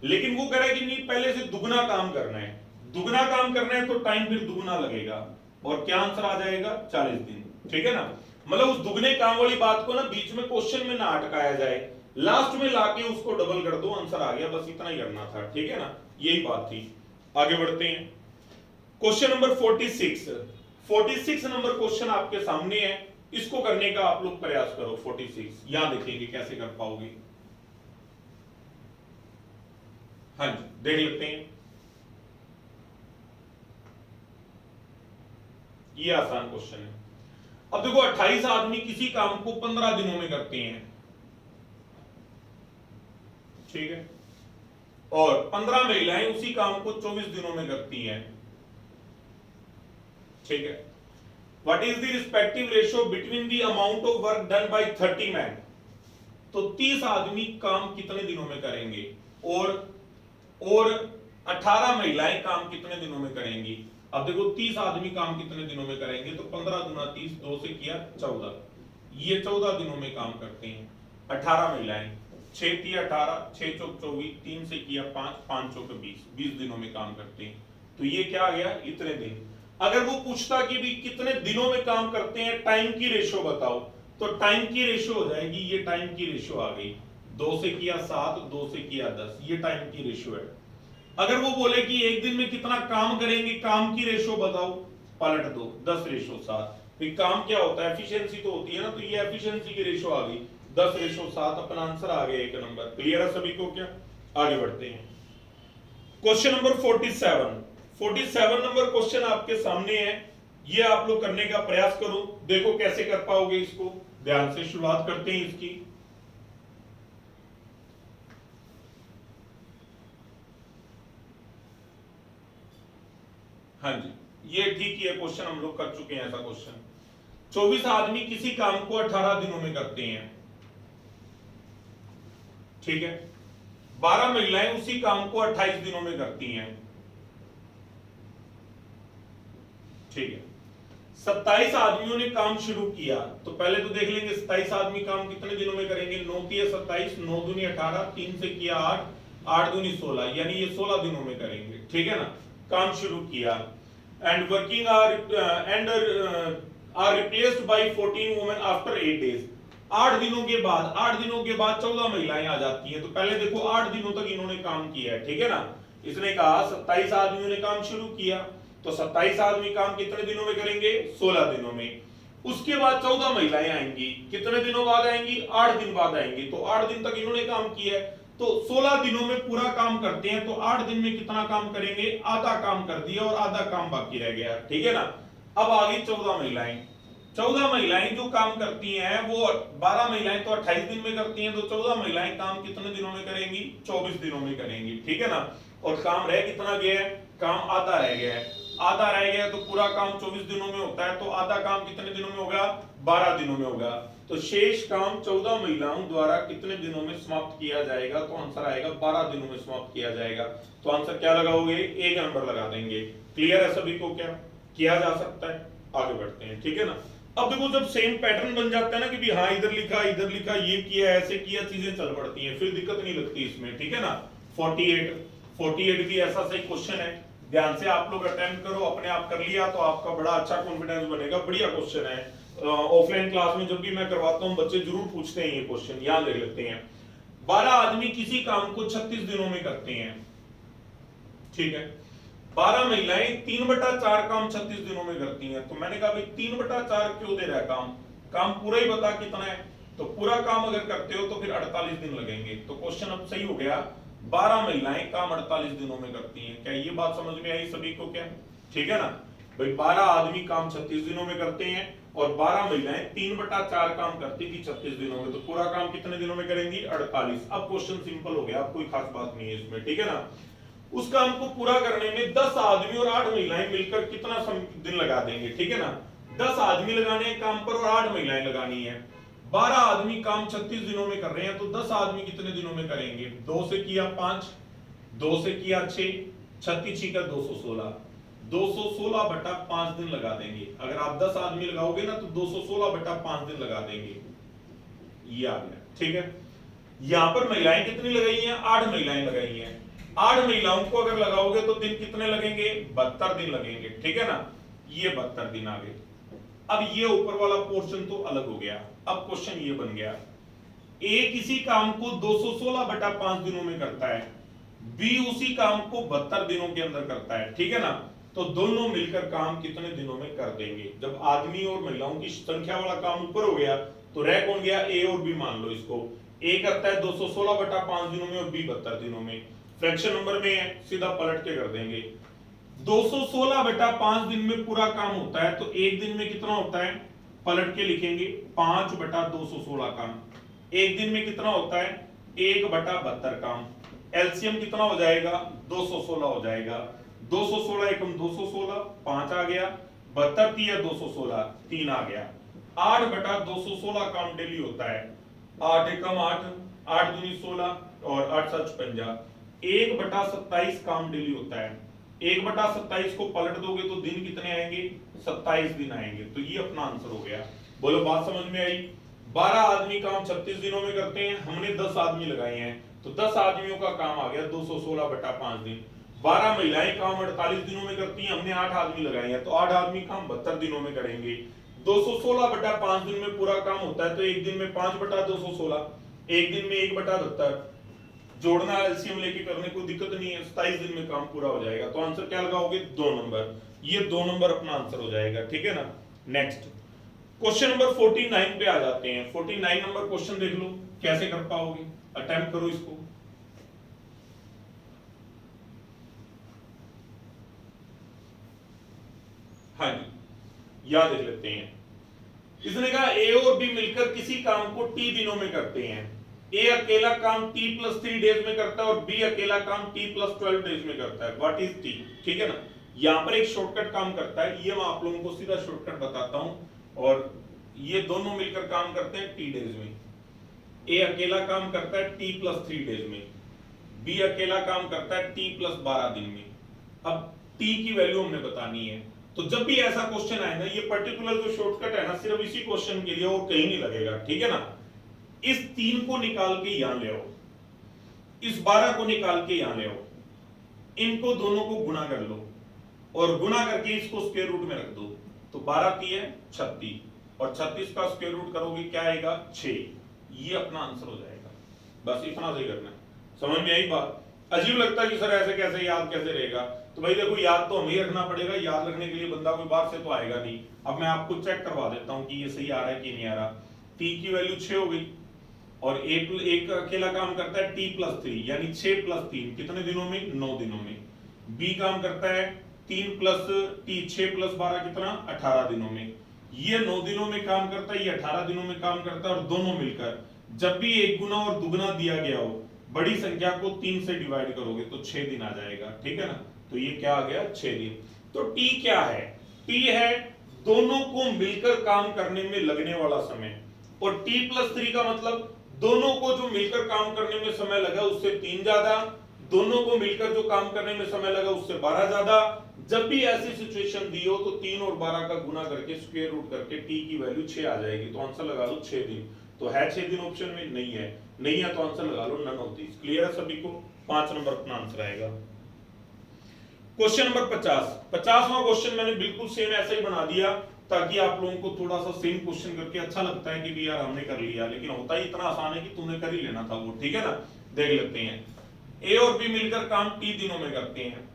लेकिन वो कह रहा है कि नहीं पहले से दुगना काम करना है, दुगना काम करना है तो टाइम फिर दुगना लगेगा, और क्या आंसर आ जाएगा, 40 दिन। ठीक है ना, मतलब उस दुगने काम वाली बात को ना बीच में क्वेश्चन में ना अटकाया जाए, लास्ट में लाके उसको डबल कर दो, आंसर आ गया, बस इतना ही करना था। ठीक है ना, यही बात थी। आगे बढ़ते हैं। क्वेश्चन नंबर 46 नंबर क्वेश्चन आपके सामने है, इसको करने का आप लोग प्रयास करो। 46 यहां देखेंगे कैसे कर पाओगे। हाँ जी, देख लेते हैं। ये आसान क्वेश्चन है। अब देखो 28 आदमी किसी काम को 15 दिनों में करते हैं, ठीक है, और 15 महिलाएं उसी काम को 24 दिनों में करती हैं। ठीक है, what is the respective ratio between the amount of work done by 30 man. तो 30 आदमी काम कितने दिनों में करेंगे, और 18 महिलाएं काम कितने दिनों में करेंगी। अब देखो 30 आदमी काम कितने दिनों में करेंगे, तो 15 × 30, 2 से किया 14, ये 14 दिनों में काम करते हैं। 18 महिलाएं, 6 × 18, 6 × 24, 3 से किया 5, 5 × 20, 20 दिनों में काम करते हैं। तो ये क्या आ गया, इतने दिन। अगर वो पूछता कि भी कितने दिनों में काम करते हैं, टाइम की रेशो बताओ, तो टाइम की रेशो हो जाएगी, ये टाइम की रेशो आ गई, 2 से किया 7, 2 से किया 10, ये टाइम की रेशो है। अगर वो बोले कि एक दिन में कितना काम करेंगे, काम की रेशो बताओ, पलट दो, 10:7। फिर काम क्या होता है, एफिशिएंसी तो होती है ना, तो ये एफिशिएंसी की रेशो आ गई 10:7, अपना आंसर आ गया 1 नंबर। क्लियर है सभी को क्या, आगे बढ़ते हैं। क्वेश्चन नंबर 47 नंबर क्वेश्चन आपके सामने है, ये आप लोग करने का प्रयास करो, देखो कैसे कर पाओगे इसको। ध्यान से शुरुआत करते हैं इसकी। हाँ जी, ये ठीक ही है, क्वेश्चन हम लोग कर चुके हैं ऐसा क्वेश्चन। 24 आदमी किसी काम को 18 दिनों में करते हैं, ठीक है। 12 महिलाएं उसी काम को 28 दिनों में करती हैं, ठीक है। 27 आदमियों ने काम शुरू किया, तो पहले तो देख लेंगे 27 आदमी काम कितने दिनों में करेंगे। 9 तिया 27, 9 दूनी 18, 3 से किया 8, 8 दूनी 16, यानी ये 16 दिनों में करेंगे, ठीक है ना। काम शुरू किया। And working are replaced by 14 women after 8 days. 8 दिनों के बाद 14 महिलाएं आ जाती हैं। तो पहले देखो 8 दिनों तक इन्होंने काम किया है, ठीक है ना। इसने कहा 27 आदमियों ने काम शुरू किया, तो 27 आदमी काम कितने दिनों में करेंगे, 16 दिनों में। उसके बाद 14 महिलाएं आएंगी, कितने दिनों बाद आएंगी, 8 दिन बाद आएंगी। तो 8 दिन तक इन्होंने काम किया है, तो 16 दिनों में पूरा काम करते हैं। तो 8 दिन में कितना काम करेंगे, आधा काम कर दिया और आधा काम बाकी रह गया, ठीक है ना। अब आ गई 14 महिलाएं। 14 महिलाएं जो काम करती हैं वो 12 महिलाएं तो 28 दिन में करती हैं, तो 14 महिलाएं काम कितने दिनों में करेंगी, 24 दिनों में करेंगी, ठीक है ना। और काम रह कितना गया है, काम आधा रह गया है। आधा रह गया तो पूरा काम 24 दिनों में होता है, तो आधा काम कितने दिनों में होगा, 12 दिनों में होगा। तो शेष काम 14 महिलाओं द्वारा कितने दिनों में समाप्त किया जाएगा, तो आंसर आएगा 12 दिनों में समाप्त किया जाएगा। तो आंसर क्या लगाओगे, एक नंबर लगा देंगे। क्लियर है सभी को, क्या किया जा सकता है। आगे बढ़ते हैं, ठीक है ना। अब देखो जब सेम पैटर्न बन जाता है ना कि भी हाँ इधर लिखा ये किया ऐसे किया, चीजें चल पड़ती हैं, फिर दिक्कत नहीं लगती इसमें, ठीक है ना। 48 भी ऐसा सही क्वेश्चन है। ध्यान से आप लोग अटेम्प्ट करो, अपने आप कर लिया तो आपका बड़ा अच्छा कॉन्फिडेंस बनेगा। बढ़िया क्वेश्चन है। ऑफलाइन क्लास में जब भी मैं करवाता हूँ बच्चे जरूर पूछते हैं ये क्वेश्चन, याद रख लेते हैं। 12 आदमी किसी काम को 36 दिनों में करते हैं, ठीक है। 12 महिलाएं 3/4 काम 36 दिनों में करती हैं। तो मैंने कहा भाई 3/4 क्यों दे रहा है काम पूरा ही बता कितना है। तो पूरा काम अगर करते हो तो फिर 48 दिन लगेंगे। तो क्वेश्चन अब सही हो गया, 12 महिलाएं काम 48 दिनों में करती हैं। क्या ये बात समझ में आई सभी को, क्या ठीक है ना भाई। 12 आदमी काम 36 दिनों में करते हैं और 12 महिलाएं 3/4 काम करती थी 36 दिनों में। तो पूरा काम कितने दिनों में करेंगी, 48। अब क्वेश्चन सिंपल हो गया, अब कोई खास बात नहीं है इसमें, ठीक है ना। उस काम को पूरा करने में 10 आदमी और 8 महिलाएं मिलकर कितना दिन लगा देंगे, ठीक है ना। 10 आदमी लगाने हैं काम पर और 8 महिलाएं लगानी है। 12 आदमी काम 36 दिनों में कर रहे हैं, तो 10 आदमी कितने दिनों में करेंगे, 2 से किया 5, 2 से किया 6, 36 का 216, 216/5 दिन लगा देंगे। अगर आप 10 आदमी लगाओगे ना तो 216/5 दिन लगा देंगे। ये आ गया, ठीक है। यहां पर महिलाएं कितनी लगाई हैं, 8 महिलाएं लगाई हैं। 8 महिलाओं को अगर लगाओगे तो दिन कितने लगेंगे, 72 दिन लगेंगे, ठीक है ना। ये 72 दिन आ गए। अब ये ऊपर वाला पोर्शन तो अलग हो गया। अब क्वेश्चन ये बन गया, ए किसी काम को 216/5 दिनों में करता है, बी उसी काम को 72 दिनों के अंदर करता है, ठीक है ना। तो दोनों मिलकर काम कितने दिनों में कर देंगे। जब आदमी और महिलाओं की संख्या वाला काम ऊपर हो गया तो रह कौन गया, ए और बी मान लो इसको। ए करता है 216/5 दिनों में और बी 72 दिनों में। फ्रैक्शन नंबर में है, सीधा पलट के कर देंगे। 216/5 दिन में पूरा काम होता है, तो एक दिन में कितना होता है, पलट के लिखेंगे 5/216 काम। एक दिन में कितना होता है, 1/72 काम। एलसीएम कितना हो जाएगा, 216 हो जाएगा। 216 एकम 216, 5 आ गया। 72 दिया 216, 3 आ गया। 8/216 काम डेली होता है। 8 एकम 8, 8 दूनी 16 और 8 7 55। 1/27 काम डेली होता है। 1/27 को पलट दोगे तो दिन कितने आएंगे, 27 दिन आएंगे। तो ये अपना आंसर हो गया। बोलो बात समझ में आई। 12 आदमी काम 36 दिनों में करते हैं, हमने 10 आदमी लगाए हैं, तो 10 आदमियों का काम आ गया 216/5 दिन। 12 महिलाएं काम 48 दिनों में करती हैं, हमने 8 आदमी लगाए हैं, तो 8 आदमी काम 72 दिनों में करेंगे। 216/5 दिन में पूरा काम होता है, तो एक दिन में 5/216, एक दिन में 1/72। जोड़ना एलसीएम लेके करने को दिक्कत नहीं है, 27 दिन में काम पूरा हो जाएगा। तो आंसर क्या लगाओगे, 2 नंबर। ये 2 नंबर अपना आंसर हो जाएगा, ठीक है ना। नेक्स्ट क्वेश्चन नंबर 49 पे आ जाते हैं। 49 नंबर क्वेश्चन देख लो कैसे कर पाओगे, अटेम्प्ट करो इसको। हाँ जी, यहां देख लेते हैं। इसने कहा ए और बी मिलकर किसी काम को टी दिनों में करते हैं। ए अकेला काम t+3 डेज में करता है और बी अकेला काम t+12 डेज में करता है। What is T? ठीक है ना, यहां पर एक शॉर्टकट काम करता है, ये मैं आप लोगों को सीधा शॉर्टकट बताता हूं। और ये दोनों मिलकर काम करते हैं टी डेज में। ए अकेला काम करता है t+3 डेज में, बी अकेला काम करता है t+12 दिन में। अब टी की वैल्यू हमने बतानी है, तो जब भी ऐसा क्वेश्चन आए ना, ये पर्टिकुलर जो शॉर्टकट है ना सिर्फ इसी क्वेश्चन के लिए और कहीं नहीं लगेगा। ठीक है ना, इस 3 को निकाल के यहां ले आओ, इस 12 को निकाल के यहां ले आओ, इनको दोनों को गुणा कर लो और गुणा करके इसको स्क्वायर रूट में रख दो। तो 12 की है 36 और 36 का स्क्वायर रूट करोगे क्या आएगा 6। ये अपना आंसर हो जाएगा। बस इतना सही करना है। समझ में आई बात? अजीब लगता है कि सर ऐसे कैसे याद कैसे रहेगा? तो भाई देखो, याद तो हमें ही रखना पड़ेगा, याद रखने के लिए बंदा कोई बाहर से तो आएगा नहीं। अब मैं आपको चेक करवा देता हूं कि ये सही आ रहा है कि नहीं आ रहा। टी की वैल्यू 6 हो गई और एक अकेला काम करता है t+3 यानी 6+3 कितने दिनों में? 9 दिनों में। बी काम करता है 3+t 6+12 कितना? 18 दिनों में। ये 9 दिनों में काम करता है, ये 18 दिनों में काम करता है और दोनों मिलकर जब भी एक गुना और दुगना दिया गया हो, बड़ी संख्या को 3 से डिवाइड करोगे तो 6 दिन आ जाएगा। ठीक है ना, तो ये क्या आ गया 6 दिन। तो टी क्या है? टी है दोनों को मिलकर काम करने में लगने वाला समय, और t+3 का मतलब दोनों को जो मिलकर काम करने में समय लगा उससे 3 ज्यादा, दोनों को मिलकर जो काम करने में समय लगा उससे 12 ज्यादा। जब भी ऐसी सिचुएशन दी हो तो 3 और 12 का गुना करके स्क्वायर रूट करके टी की वैल्यू 6 आ जाएगी। तो आंसर लगा लो 6 दिन। तो है 6 दिन ऑप्शन में? नहीं है। नहीं है तो आंसर लगा लो नन ऑफ दीस। क्लियर है सभी को? 5 नंबर अपना आंसर आएगा। क्वेश्चन नंबर 50वां क्वेश्चन मैंने बिल्कुल सेम ऐसा ही बना दिया ताकि आप लोगों को थोड़ा सा सेम क्वेश्चन करके अच्छा लगता है कि भी यार हमने कर लिया, लेकिन होता ही इतना आसान है कि तुमने कर ही लेना था वो। ठीक है ना, देख लेते हैं। ए और बी मिलकर काम टी दिनों में करते हैं।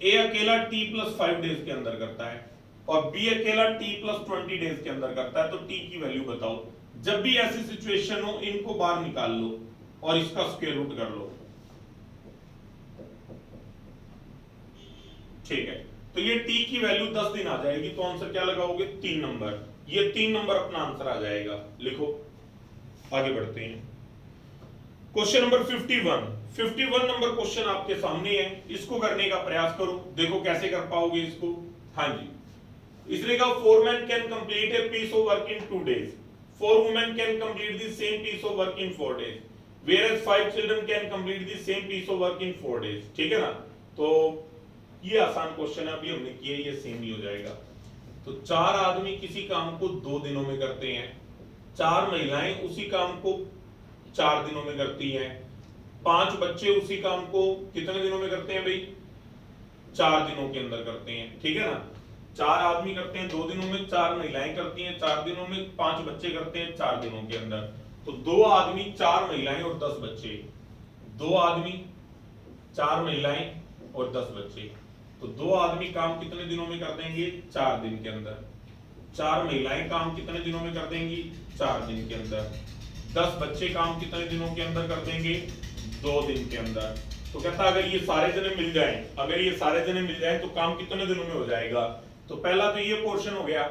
ए अकेला t+5 डेज के अंदर करता है और बी अकेला t+20 डेज के अंदर करता है। तो टी की वैल्यू बताओ। जब भी ऐसी सिचुएशन हो इनको बाहर निकाल लो और इसका स्क्वायर रूट कर लो। ठीक है, तो ये t की वैल्यू 10 दिन आ जाएगी। तो आंसर क्या लगाओगे? 3 नंबर। ये 3 नंबर अपना आंसर आ जाएगा। लिखो, आगे बढ़ते हैं। क्वेश्चन नंबर 51 नंबर क्वेश्चन आपके सामने है, इसको करने का प्रयास करो। देखो कैसे कर पाओगे इसको। हाँ जी, इसलिए कहा 4 men can complete a piece of work in 2 days, 4 women can complete the same piece of work in 4 days, whereas 5 children can complete the same piece of work in 4 days। ठीक है ना, तो ये आसान क्वेश्चन है, अभी हमने किया, ये सेम ही हो जाएगा। तो 4 आदमी किसी काम को 2 दिनों में करते हैं, 4 महिलाएं उसी काम को 4 दिनों में करती हैं, 5 बच्चे उसी काम को कितने दिनों में करते हैं भाई? 4 दिनों के अंदर करते हैं। ठीक है ना, 4 आदमी करते हैं 2 दिनों में, 4 महिलाएं करती हैं 4 दिनों में, 5 बच्चे करते हैं 4 दिनों के अंदर। तो 2 आदमी 4 महिलाएं और 10 बच्चे, 2 आदमी 4 महिलाएं और 10 बच्चे। तो 2 आदमी काम कितने दिनों में कर देंगे? 4 दिन के अंदर। 4 महिलाएं काम कितने दिनों में कर देंगी? 4 दिन के अंदर। 10 बच्चे काम कितने दिनों के अंदर कर देंगे? 2 दिन के अंदर। तो कहता अगर ये सारे जने मिल जाएं, अगर ये सारे जने मिल जाएं तो काम कितने दिनों में हो जाएगा? तो पहला तो ये पोर्शन हो गया।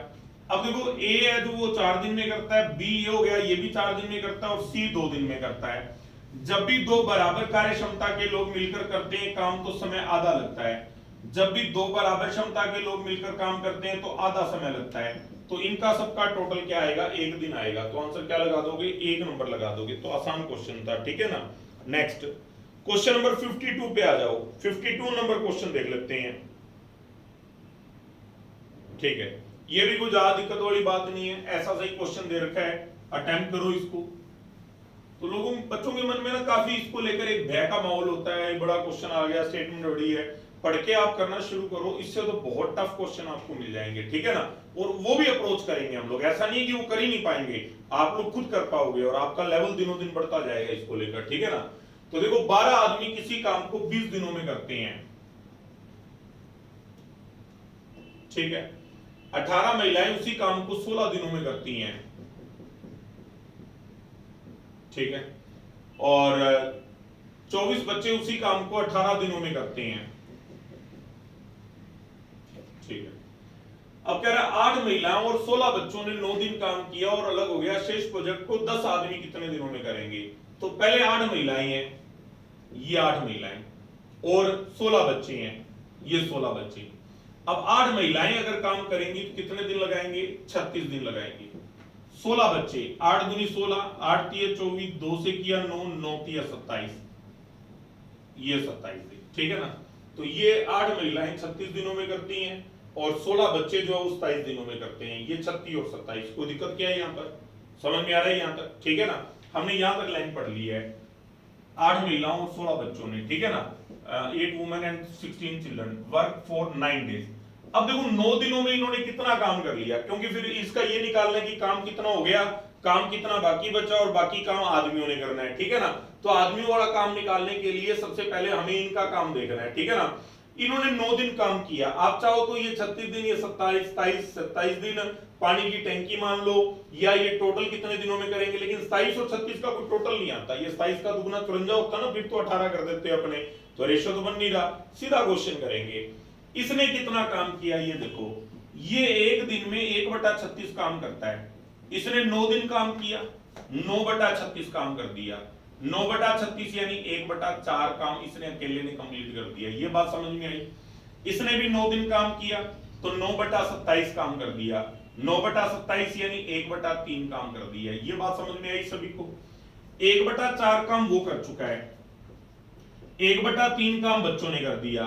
अब देखो ए है जो वो 4 दिन में करता है, बी ये हो गया ये भी 4 दिन में करता है और सी 2 दिन में करता है। जब भी 2 बराबर कार्य क्षमता के लोग मिलकर करते हैं काम तो समय आधा लगता है। जब भी 2 बराबर क्षमता के लोग मिलकर काम करते हैं तो आधा समय लगता है। तो इनका सबका टोटल क्या आएगा? 1 दिन आएगा। तो आंसर क्या लगा दोगे? 1 नंबर लगा दोगे। तो आसान क्वेश्चन था। ठीक है ना। नेक्स्ट क्वेश्चन नंबर 52 पे आ जाओ। 52 नंबर क्वेश्चन देख लेते हैं। ठीक है, ये भी कोई ज्यादा दिक्कत वाली बात नहीं है, ऐसा सही क्वेश्चन दे रखा है, अटेम्प्ट करो इसको। तो लोगों बच्चों के मन में ना काफी इसको लेकर एक भय का माहौल होता है, बड़ा क्वेश्चन आ गया, स्टेटमेंट बड़ी है, पढ़ के आप करना शुरू करो, इससे तो बहुत टफ क्वेश्चन आपको मिल जाएंगे। ठीक है ना, और वो भी अप्रोच करेंगे हम लोग, ऐसा नहीं कि वो कर ही नहीं पाएंगे, आप लोग खुद कर पाओगे और आपका लेवल दिनों दिन बढ़ता जाएगा इसको लेकर। ठीक है ना। तो देखो 12 आदमी किसी काम को 20 दिनों में करते हैं। ठीक है, 18 महिलाएं उसी काम को 16 दिनों में करती हैं। ठीक है, और 24 बच्चे उसी काम को 18 दिनों में करते हैं। ठीक है, अब कह रहा है 8 महिलाओं और 16 बच्चों ने 9 दिन काम किया और अलग हो गया, शेष प्रोजेक्ट को 10 आदमी कितने दिनों में करेंगे। तो पहले 8 महिलाएं हैं, ये 8 महिलाएं और 16 बच्चे हैं, ये 16 बच्चे। अब 8 महिलाएं अगर काम करेंगी तो कितने दिन लगाएंगे, 36 दिन लगाएंगे। 16 बच्चे, 8 दूनी 16, 8 तिया 24, 2 से किया 9, 9 तिया 27, ये 27 दिन, ठीक है ना। तो ये 8 महिलाएं 36 दिनों में करती हैं और 16 बच्चे जो है वो 27 दिनों में करते हैं। ये 36 और 27, कोई दिक्कत क्या है यहाँ पर, समझ में आ रहा है यहाँ तक, ठीक है ना। हमने यहाँ तक लाइन पढ़ ली है, 8 महिलाओं और 16 बच्चों ने, ठीक है ना, 8 women and 16 children work for 9 days. अब देखो 9 दिनों में इन्होंने कितना काम कर लिया, क्योंकि फिर इसका ये निकालना है कि काम कितना हो गया, काम कितना बाकी बचा और बाकी काम आदमियों ने करना है, ठीक है ना। तो आदमियों वाला काम निकालने के लिए सबसे पहले हमें इनका काम देखना है, ठीक है ना। इन्होंने 9 दिन काम किया, आप चाहो तो ये 36 दिन, ये 27 दिन पानी की टैंकी मान लो, या ये टोटल कितने दिनों में करेंगे, लेकिन 27 और 36 का कोई टोटल नहीं आता, ये 27 का दुगना 54 होता ना, फिर तो 18 कर देते अपने, तो रेशो तो बन नहीं रहा। सीधा क्वेश्चन करेंगे, इसने कितना काम किया, ये देखो, ये एक दिन में 1/36 काम करता है, इसने 9 दिन काम किया, 9/36 काम कर दिया, 9/36 यानी 1/4 काम इसने अकेले ने कंप्लीट कर दिया। ये बात समझ में आई। इसने भी 9 दिन काम किया तो 9/27 काम कर दिया, 9/27 यानी 1/3 काम कर दिया। ये बात समझ में आई सभी को। 1/4 काम वो कर चुका है, 1/3 काम बच्चों ने कर दिया।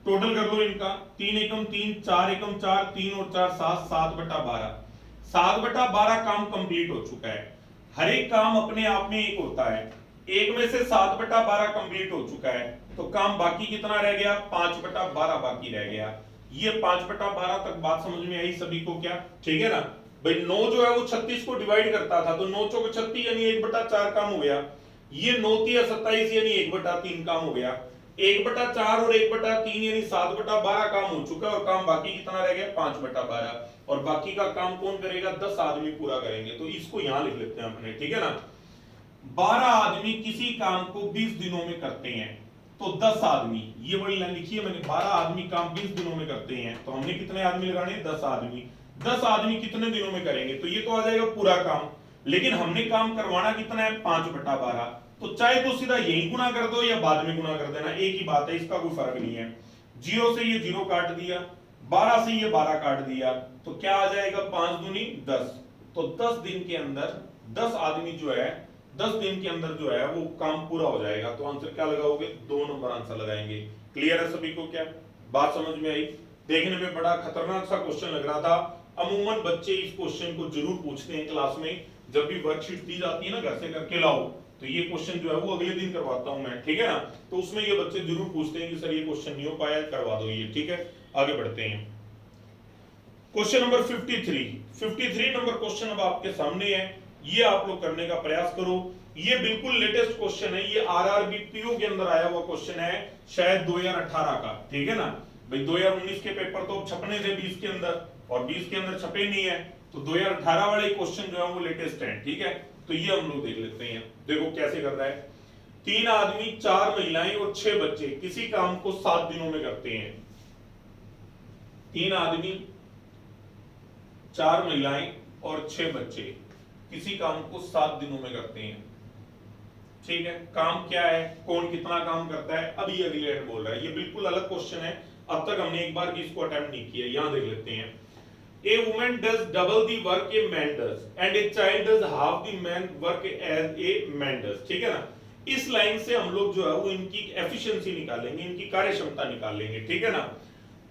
टोटल कर लो इनका, 3 एकम 3, 4 एकम 4, 3 और 4 7, 7/12, 7/12 काम कंप्लीट हो चुका है। हर एक काम अपने आप में एक होता है, एक में से 7/12 कंप्लीट हो चुका है, तो काम बाकी कितना रह गया, 5/12 बाकी रह गया। ये 5/12 तक बात समझ में आई सभी को क्या, ठीक है ना भाई। 9 जो है वो 36 को डिवाइड करता था, तो 9 चौक 36 यानी 1/4 काम हो गया। ये 9 तिया 27 यानी 1/3 काम हो गया। 1/4 और 1/3 यानी 7/12 काम हो चुका है और काम बाकी कितना रह गया, 5/12। और बाकी का काम कौन करेगा, 10 आदमी पूरा करेंगे। तो इसको यहां लिख लेते हैं अपने, ठीक है ना। 12 आदमी किसी काम को 20 दिनों में करते हैं, तो 10 आदमी, ये बड़ी लाइन लिखी है मैंने, 12 आदमी काम 20 दिनों में करते हैं, तो हमने कितने आदमी लगाने, 10 आदमी। 10 आदमी कितने दिनों में करेंगे, तो ये तो आ जाएगा पूरा काम, लेकिन हमने काम करवाना कितना है, 5/12। तो चाहे तो सीधा यही गुना कर दो या बाद में गुना कर देना, एक ही बात है, इसका कोई फर्क नहीं है। 0 से ये 0 काट दिया, 12 से ये 12 काट दिया, तो क्या आ जाएगा, 5 दूनी 10। तो 10 दिन के अंदर 10 आदमी जो है 10 दिन के अंदर जो है वो काम पूरा हो जाएगा। तो आंसर क्या लगाओगे, 2 नंबर आंसर लगाएंगे। क्लियर है सभी को, क्या बात समझ में आई। देखने में बड़ा खतरनाक सा क्वेश्चन लग रहा था। अमूमन बच्चे इस क्वेश्चन को जरूर पूछते हैं क्लास में, जब भी वर्कशीट दी जाती है ना, घर से करके लाओ, तो ये क्वेश्चन जो है वो अगले दिन करवाता हूं मैं, ठीक है ना। तो उसमें ये बच्चे जरूर पूछते हैं कि सर ये क्वेश्चन नहीं हो पाया, करवा दो ये, ठीक है। आगे बढ़ते हैं, क्वेश्चन नंबर 53 नंबर क्वेश्चन अब आपके सामने है, ये आप लोग करने का प्रयास करो। ये बिल्कुल लेटेस्ट क्वेश्चन है, ये आरआरबी पीओ के अंदर आया हुआ क्वेश्चन है, शायद 2018 का, ठीक है ना भाई। 2019 के पेपर तो छपने थे 20 के अंदर, और 20 के अंदर छपे नहीं है, तो 2018 वाले क्वेश्चन जो है वो लेटेस्ट है, ठीक है। तो ये हम लोग देख लेते हैं, देखो कैसे कर रहा है। 3 आदमी 4 महिलाएं और 6 बच्चे किसी काम को 7 दिनों में करते हैं। 3 आदमी 4 महिलाएं और 6 बच्चे किसी काम को 7 दिनों में करते हैं, ठीक है। काम क्या है, कौन कितना काम करता है, अभी अगली लाइन बोल रहा है। ये बिल्कुल अलग क्वेश्चन है, अब तक हमने एक बार भी इसको अटेम्प्ट नहीं किया। यहां देख लेते हैं, A woman does double the work a man does and a child does half the man work as a man does, ठीक है ना। इस लाइन से हम लोग जो है वो इनकी एफिशिएंसी निकालेंगे, इनकी कार्यक्षमता निकालेंगे, ठीक है ना।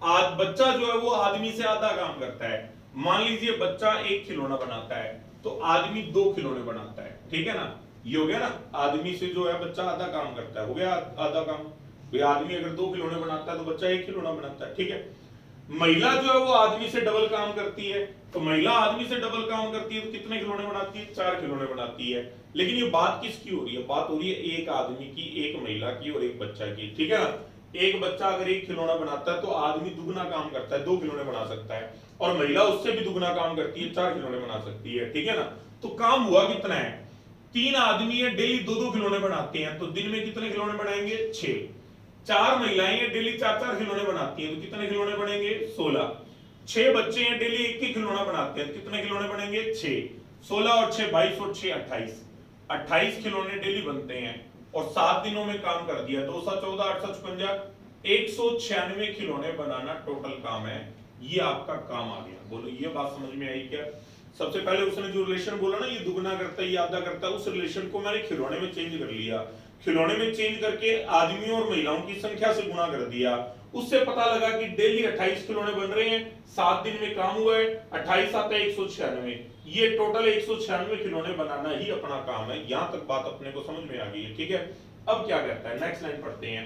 आज बच्चा जो है वो आदमी से आधा काम करता है। मान लीजिए बच्चा 1 खिलौना बनाता है, तो आदमी 2 खिलौने बनाता है, ठीक है ना। ये हो गया ना, आदमी से जो है बच्चा आधा काम करता है, हो गया आधा काम। भाई आदमी अगर 2 खिलौने बनाता है तो बच्चा 1 खिलौना बनाता है, ठीक है। महिला जो है वो आदमी से डबल काम करती है, तो महिला आदमी से डबल काम करती है तो कितने खिलौने बनाती है, 4 खिलौने बनाती है। लेकिन ये बात किसकी हो रही है, बात हो रही है एक आदमी की, एक महिला की और एक बच्चा की, ठीक है ना। एक बच्चा अगर 1 खिलौना बनाता है तो आदमी दुगना काम करता है, 2 खिलौने बना सकता है, और महिला उससे भी दुगना काम करती है, 4 खिलौने बना सकती है, ठीक है ना। तो काम हुआ कितना है, 3 आदमी है डेली 2-2 खिलौने बनाते हैं, तो दिन में कितने खिलौने बनाएंगे, 6। 4 महिलाएं डेली 4-4 खिलौने बनाती हैं, तो कितने खिलौने बनेंगे, 16। 6 बच्चे हैं, डेली एक ही खिलौना बनाते हैं, कितने खिलौने बनेंगे? 6। 16 और 6 22 और 6 28, 28 खिलौने डेली बनते हैं और 7 दिनों में काम कर दिया। 2 7 14 8 7 56, 196 खिलौने बनाना टोटल काम है। ये आपका काम आ गया। बोलो ये बात समझ में आई क्या? सबसे पहले उसने जो रिलेशन बोला ना, ये दुगना करता है, ये आधा करता है, उस रिलेशन को मैंने खिलौने में चेंज कर लिया। खिलौने में चेंज करके आदमियों और महिलाओं की संख्या से गुणा कर दिया। उससे पता लगा कि डेली 28 खिलौने बन रहे हैं, 7 दिन में काम हुआ है, 28 आता है 196। ये टोटल 196 खिलौने बनाना ही अपना काम है। यहां तक बात अपने को समझ में आ गई है, ठीक है। अब क्या कहता है, नेक्स्ट लाइन पढ़ते हैं।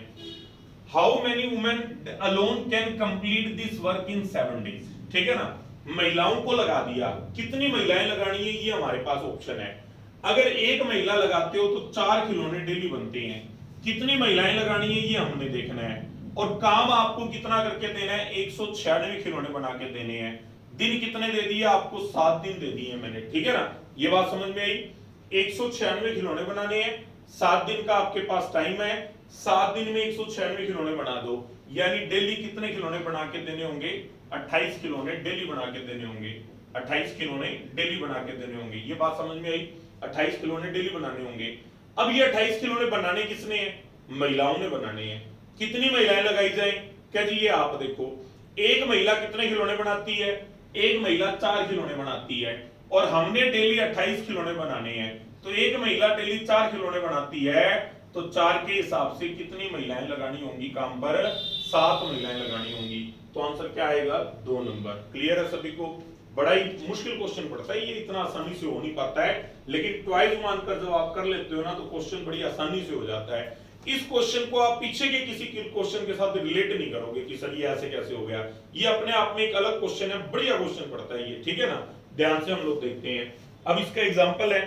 How many women alone can complete this work in 7 days. ठीक है ना, महिलाओं को लगा दिया, कितनी महिलाएं लगानी है ये हमारे पास ऑप्शन है। अगर एक महिला लगाते हो तो 4 खिलौने डेली बनते हैं, कितनी महिलाएं लगानी है ये हमने देखना है। और काम आपको कितना करके देना है? 196 खिलौने बना के देने हैं। दिन कितने दे दिए आपको? 7 दिन दे दिए मैंने, ठीक है ना। ये बात समझ में आई? 196 खिलौने बनाने हैं, 7 दिन का आपके पास टाइम है। 7 दिन में 196 खिलौने बना दो, यानी डेली कितने खिलौने बना के देने होंगे? 28 खिलौने डेली बना के देने होंगे। 28 खिलौने डेली बना के देने होंगे। ये बात समझ में आई? 28 खिलौने डेली बनाने होंगे। अब ये 28 खिलौने बनाने किसने हैं? महिलाओं ने बनाने हैं। कितनी महिलाएं लगाई जाए? क्या जी, ये आप देखो, एक महिला कितने खिलौने बनाती है? एक महिला 4 खिलौने बनाती है और हमने डेली 28 खिलौने बनाने हैं। तो एक महिला डेली 4 खिलौने बनाती है, तो 4 के हिसाब से कितनी महिलाएं लगानी होंगी काम पर? 7 महिलाएं लगानी होंगी। तो आंसर क्या आएगा? 2 नंबर। क्लियर है सभी को? बड़ा ही मुश्किल क्वेश्चन पड़ता है ये, इतना आसानी से हो नहीं पाता है, लेकिन ट्वाइस मानकर जब आप कर लेते हो ना तो क्वेश्चन बड़ी आसानी से हो जाता है। इस क्वेश्चन को आप पीछे के किसी क्वेश्चन के साथ रिलेट नहीं करोगे कि सर ये ऐसे कैसे हो गया। ये अपने आप में एक अलग क्वेश्चन है, बढ़िया क्वेश्चन पड़ता है ये, ठीक है ना। ध्यान से हम लोग देखते हैं। अब इसका एग्जाम्पल है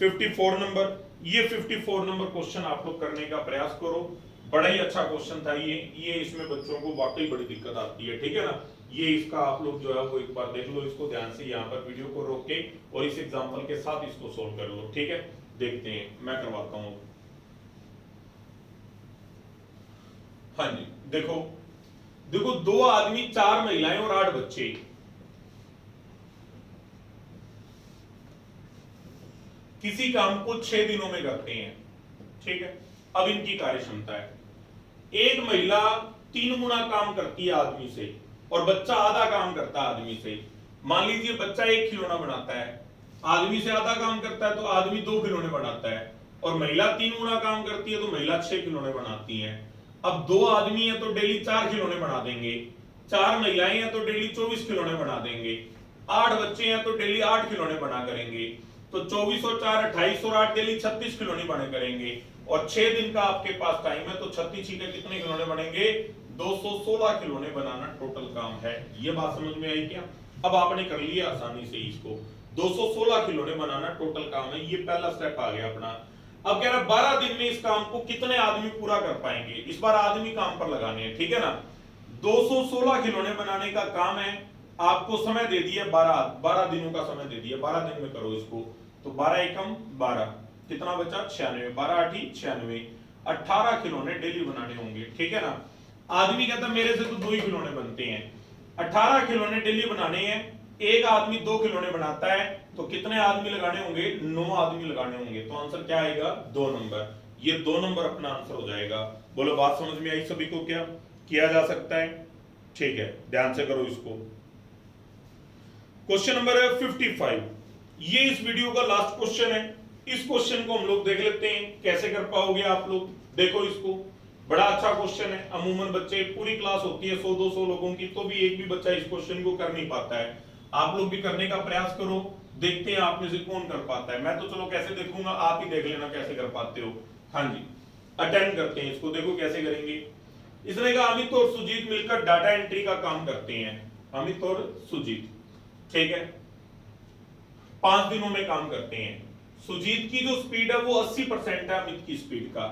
54 नंबर। ये 54 नंबर क्वेश्चन आप लोग करने का प्रयास करो। बड़ा ही अच्छा क्वेश्चन था ये इसमें बच्चों को वाकई बड़ी दिक्कत आती है, ठीक है ना। ये इसका आप लोग जो है वो एक बार देख लो इसको ध्यान से, यहाँ पर वीडियो को रोक के और इस एग्जांपल के साथ इसको सोल्व कर लो, ठीक है। देखते हैं, मैं करवाता हूं। हाँ जी, देखो देखो, 2 आदमी 4 महिलाएं और 8 बच्चे, किसी काम को 6 दिनों में करते हैं, ठीक है। अब इनकी कार्य क्षमता है, एक महिला 3 गुना काम करती है आदमी से और बच्चा आधा काम करता है आदमी से। मान लीजिए बच्चा 1 खिलौना बनाता है, आदमी से आधा काम करता है तो आदमी 2 खिलौने बनाता है, और महिला 3 गुना काम करती है तो महिला 6 खिलौने बनाती है। अब 2 आदमी है तो डेली 4 खिलौने बना देंगे, 4 महिलाएं हैं तो डेली 24 खिलौने बना देंगे, 8 बच्चे हैं तो डेली 8 खिलौने बना करेंगे। तो 24 और 4 28 और 8 डेली 36 खिलौने बने करेंगे, और 6 दिन का आपके पास टाइम है, तो 36 के कितने खिलौने बनेंगे? 216 खिलौने बनाना टोटल काम है। ये बात समझ में आई क्या? अब आपने कर लिया आसानी से इसको, 216 खिलौने बनाना टोटल काम है, ये पहला स्टेप आ गया अपना। अब कह रहा 12 दिन में इस काम को कितने आदमी पूरा कर पाएंगे? इस बार आदमी काम पर लगाने हैं, ठीक है ना। 216 खिलौने बनाने का काम है, आपको समय दे दिया 12 दिनों का समय दे दिया, 12 दिन में करो इसको। तो 12 एकम 12, कितना बचा? 96, 12 8 96, 18 खिलौने डेली बनाने होंगे, ठीक है ना। आदमी कहता मेरे से तो 2 ही खिलौने बनते हैं, 18 खिलौने डेली बनाने हैं, एक आदमी 2 खिलौने बनाता है, तो कितने आदमी लगाने होंगे? 9 आदमी लगाने होंगे। तो आंसर क्या आएगा? 2 नंबर। ये 2 नंबर अपना आंसर हो जाएगा। बोलो बात समझ में आई सभी को? क्या किया जा सकता है? ठीक है, ध्यान से करो इसको। क्वेश्चन नंबर है 55, ये इस वीडियो का लास्ट क्वेश्चन है। इस क्वेश्चन को हम लोग देख लेते हैं कैसे कर पाओगे आप लोग। देखो इसको, बड़ा अच्छा क्वेश्चन है। अमूमन बच्चे, पूरी क्लास होती है 100-200 लोगों की, तो भी एक भी बच्चा इस क्वेश्चन को कर नहीं पाता है। आप लोग भी करने का प्रयास करो, देखते हैं आप में से कौन कर पाता है। मैं तो चलो कैसे देखूंगा, आप ही देख लेना कैसे कर पाते हो। हाँ जी, अटेम्प्ट करते हैं इसको, देखो कैसे करेंगे। इसने कहा अमित और सुजीत मिलकर डाटा एंट्री का काम करते हैं। अमित और सुजीत, ठीक है, 5 दिनों में काम करते हैं। सुजीत की जो स्पीड है वो 80% है अमित की स्पीड का।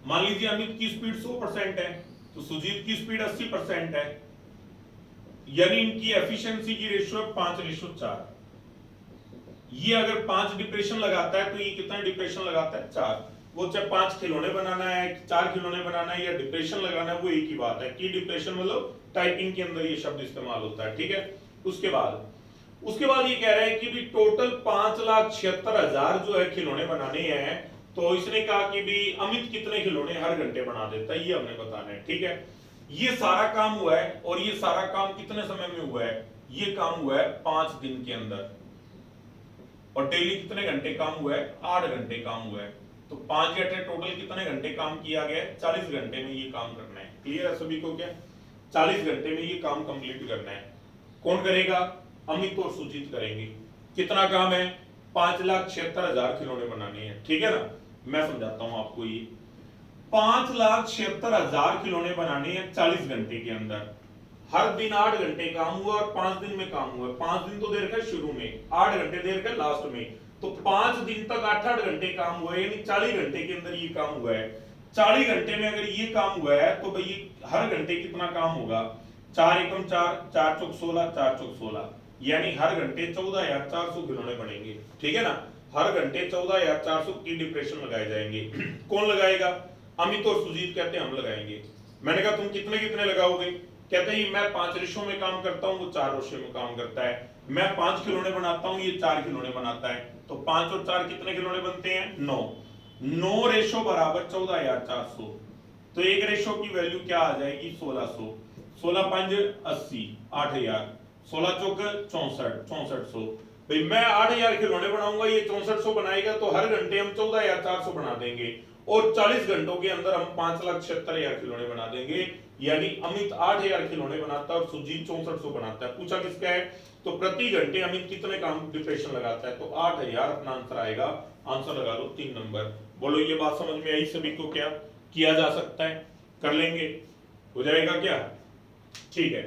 मान लीजिए अमित की स्पीड 100% है तो सुजीत की स्पीड 80% है, यानी इनकी एफिशिएंसी की रेशियो है 5:4। ये अगर 5 डिप्रेशन लगाता है तो ये कितना डिप्रेशन लगाता है? 4। वो चाहे 5 खिलौने बनाना है, 4 खिलौने बनाना है या डिप्रेशन लगाना है, वो एक ही बात है। की डिप्रेशन मतलब टाइपिंग के अंदर ये शब्द इस्तेमाल होता है, ठीक है। उसके बाद ये कह रहा है कि भी टोटल 5,76,000 जो है खिलौने बनाने हैं। तो इसने कहा कि भी अमित कितने खिलौने हर घंटे बना देता है, ये हमने बताना है। ठीक है, ये सारा काम हुआ है और ये सारा काम कितने समय में हुआ है? ये काम हुआ है 5 दिन के अंदर। और डेली कितने घंटे काम हुआ है? 8 घंटे काम हुआ है। तो 5 घंटे टोटल कितने घंटे काम किया गया है? 40 घंटे में ये काम करना है। क्लियर है सभी को? क्या 40 घंटे में ये काम कंप्लीट करना है। कौन करेगा? अमित और सुजीत करेंगे। कितना काम है? 5,76,000 खिलौने बनाने हैं। ठीक है ना, मैं समझाता हूं आपको। ये 5,76,000 खिलौने बनाने हैं 40 घंटे के अंदर। हर दिन 8 घंटे काम हुआ और 5 दिन में काम हुआ। 5 दिन तो दे रखा है शुरू में, 8 घंटे दे रखा है लास्ट में। तो 5 दिन तक 8-8 घंटे काम हुआ है, यानी 40 घंटे के अंदर ये काम हुआ है। 40 घंटे में अगर ये काम हुआ है तो भाई हर घंटे कितना काम होगा? 4 एकम 4, 4 चौक 16, 4 चौक 16, यानी हर घंटे 14,400 खिलौने बनेंगे। ठीक है ना, हर घंटे 14,400 की डिप्रेशन लगाए जाएंगे। कौन लगाएगा? अमित और सुजीत कहते हैं हम लगाएंगे। मैंने कहा तुम कितने कितने लगाओगे? कहते हैं मैं 5 रेशो में काम करता हूं, वो 4 रेशो में काम करता है। मैं 5 खिलौने बनाता हूं, ये 4 खिलौने बनाता है। तो 5 और 4 कितने खिलौने बनते हैं? 9। 9 रेशो बराबर 14,400। तो एक रेशो की वैल्यू क्या आ जाएगी? 1600। 16 5 80, 8,000। 16 चौक 64, 6400। भाई मैं 8,000 खिलौने बनाऊंगा, ये 6400 बनाएगा। तो हर घंटे हम 14,400 बना देंगे और 40 घंटों के अंदर हम 5,76,000 खिलौने बना देंगे। यानी अमित 8,000 खिलौने बनाता है और सुजीत 6400 बनाता है। पूछा किसका है? तो प्रति घंटे अमित कितने काम डिप्रेशन लगाता है? तो 8,000 अपना आंसर आएगा। आंसर लगा लो 3 नंबर। बोलो ये बात समझ में आई सभी को? क्या किया जा सकता है? कर लेंगे, हो जाएगा क्या? ठीक है,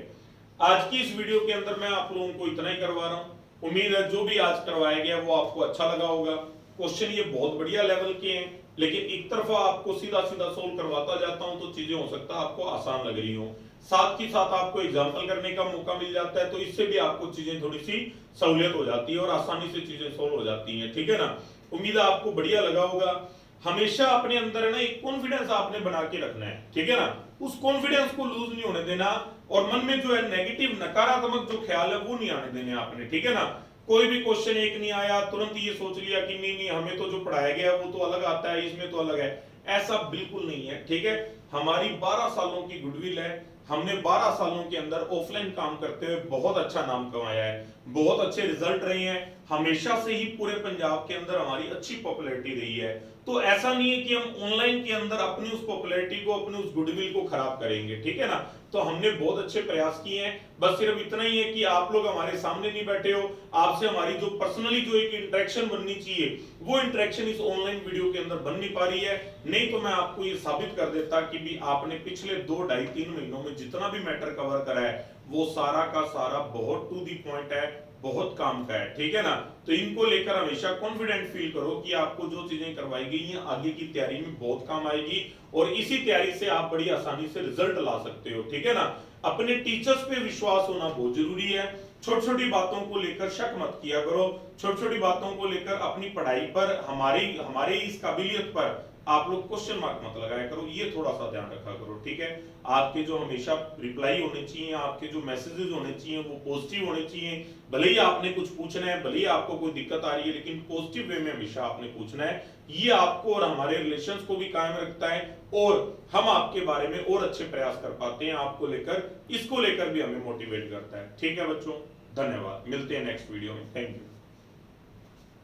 आज की इस वीडियो के अंदर मैं आप लोगों को इतना ही करवा रहा हूं। उम्मीद है जो भी आज करवाया गया वो आपको अच्छा लगा होगा। क्वेश्चन ये बहुत बढ़िया लेवल के हैं, लेकिन एक तरफा आपको सीधा सीधा सोल्व करवाता जाता हूं तो चीजें हो सकता है आपको आसान लग रही हो। साथ ही साथ आपको एग्जाम्पल करने का मौका मिल जाता है, तो इससे भी आपको चीजें थोड़ी सी सहूलियत हो जाती है और आसानी से चीजें सोल्व हो जाती हैं। ठीक है ना, उम्मीद है आपको बढ़िया लगा होगा। हमेशा अपने अंदर है ना एक कॉन्फिडेंस आपने बना के रखना है। ठीक है ना, उस कॉन्फिडेंस को लूज नहीं होने देना और मन में जो है नेगेटिव नकारात्मक जो ख्याल है वो नहीं आने देने आपने। ठीक है ना, कोई भी क्वेश्चन एक नहीं आया तुरंत ये सोच लिया कि नहीं नहीं हमें तो जो पढ़ाया गया वो तो अलग आता है, इसमें तो अलग है। ऐसा बिल्कुल नहीं है। ठीक है, हमारी 12 सालों की गुडविल है। हमने 12 सालों के अंदर ऑफलाइन काम करते हुए बहुत अच्छा नाम कमाया है, बहुत अच्छे रिजल्ट रहे हैं। हमेशा से ही पूरे पंजाब के अंदर हमारी अच्छी पॉपुलैरिटी रही है। तो ऐसा नहीं है कि हम ऑनलाइन के अंदर अपनी उस पॉपुलैरिटी को, अपनी उस गुडविल को खराब करेंगे। ठीक है ना, तो हमने बहुत अच्छे प्रयास किए हैं। बस सिर्फ इतना ही है कि आप लोग हमारे सामने नहीं बैठे हो, आपसे हमारी जो पर्सनली जो एक इंटरेक्शन बननी चाहिए वो इंटरेक्शन इस ऑनलाइन वीडियो के अंदर बन नहीं पा रही है। नहीं तो मैं आपको ये साबित कर देता कि भी आपने पिछले 2, 2.5, 3 महीनों में जितना भी मैटर कवर करा है वो सारा का सारा बहुत टू दी पॉइंट है, बहुत काम का है। ठीक है ना, तो इनको लेकर हमेशा कॉन्फिडेंट फील करो कि आपको जो चीजें करवाई गई हैं आगे की तैयारी में बहुत काम आएगी और इसी तैयारी से आप बड़ी आसानी से रिजल्ट ला सकते हो। ठीक है ना, अपने टीचर्स पे विश्वास होना बहुत जरूरी है। छोटी छोटी बातों को लेकर शक मत किया करो, छोटी छोटी बातों को लेकर अपनी पढ़ाई पर, हमारे इस काबिलियत पर आप लोग क्वेश्चन मार्क मत लगाया करो, ये थोड़ा सा ध्यान रखा करो। ठीक है, आपके जो हमेशा रिप्लाई होने चाहिए, आपके जो मैसेजेस होने चाहिए वो पॉजिटिव होने चाहिए। भले ही आपने कुछ पूछना है, भले ही आपको कोई दिक्कत आ रही है, लेकिन पॉजिटिव वे में हमेशा आपने पूछना है। ये आपको और हमारे रिलेशंस को भी कायम रखता है और हम आपके बारे में और अच्छे प्रयास कर पाते हैं आपको लेकर, इसको लेकर भी हमें मोटिवेट करता है। ठीक है बच्चों, धन्यवाद, मिलते हैं नेक्स्ट वीडियो में। Thank you.